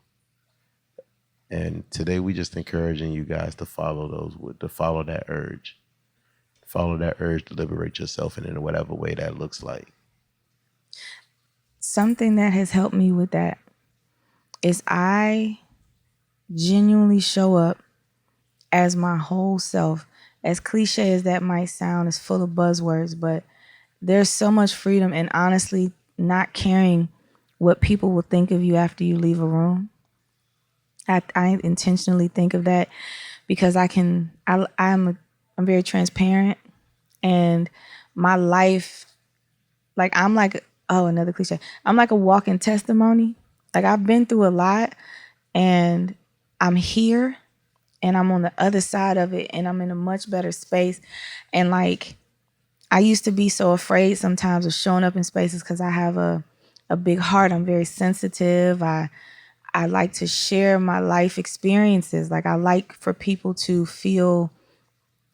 And today we just encouraging you guys to follow that urge. Follow that urge to liberate yourself in whatever way that looks like. Something that has helped me with that is I genuinely show up as my whole self. As cliche as that might sound, it's full of buzzwords, but there's so much freedom in honestly not caring what people will think of you after you leave a room. I intentionally think of that because I'm very transparent, and my life, like another cliche. I'm like a walking testimony. Like, I've been through a lot, and I'm here, and I'm on the other side of it, and I'm in a much better space. And like, I used to be so afraid sometimes of showing up in spaces because I have a big heart. I'm very sensitive. I like to share my life experiences. Like, I like for people to feel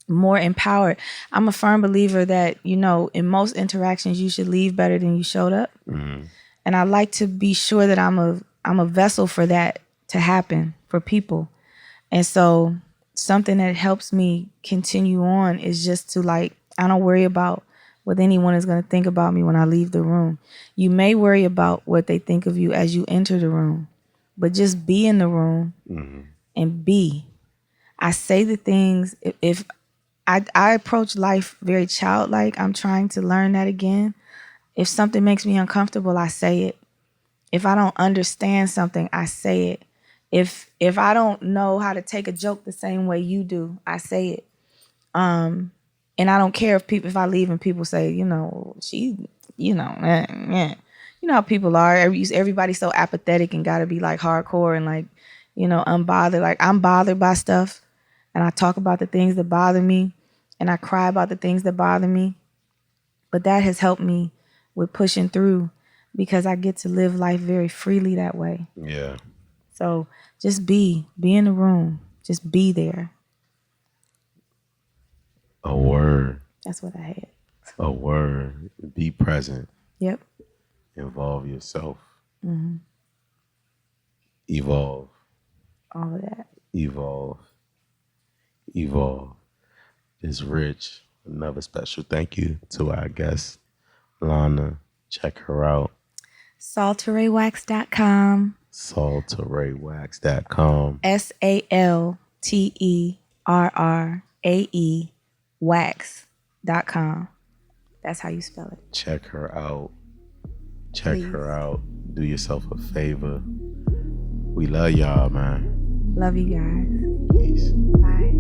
more empowered. I'm a firm believer that, in most interactions, you should leave better than you showed up. Mm-hmm. And I like to be sure that I'm a vessel for that to happen for people. And so something that helps me continue on is just to, like, I don't worry about what anyone is going to think about me when I leave the room. You may worry about what they think of you as you enter the room, but just be in the room and be. I say the things, if I approach life very childlike. I'm trying to learn that again. If something makes me uncomfortable, I say it. If I don't understand something, I say it. If I don't know how to take a joke the same way you do, I say it. And I don't care if I leave and people say, she, you know how people are. Everybody's so apathetic and got to be like hardcore and like, unbothered. Like, I'm bothered by stuff, and I talk about the things that bother me, and I cry about the things that bother me. But that has helped me with pushing through because I get to live life very freely that way. Yeah. So just be in the room. Just be there. A word. That's what I had. A word. Be present. Yep. Involve yourself. Mm-hmm. Evolve. All of that. Evolve. It's Rich. Another special thank you to our guest, Lana. Check her out. SalTerraeWax.com. SalTerraeWax.com. SalTerrae wax.com. That's how you spell it. Check her out. Her out. Do yourself a favor. We love y'all, man. Love you guys. Peace. Bye.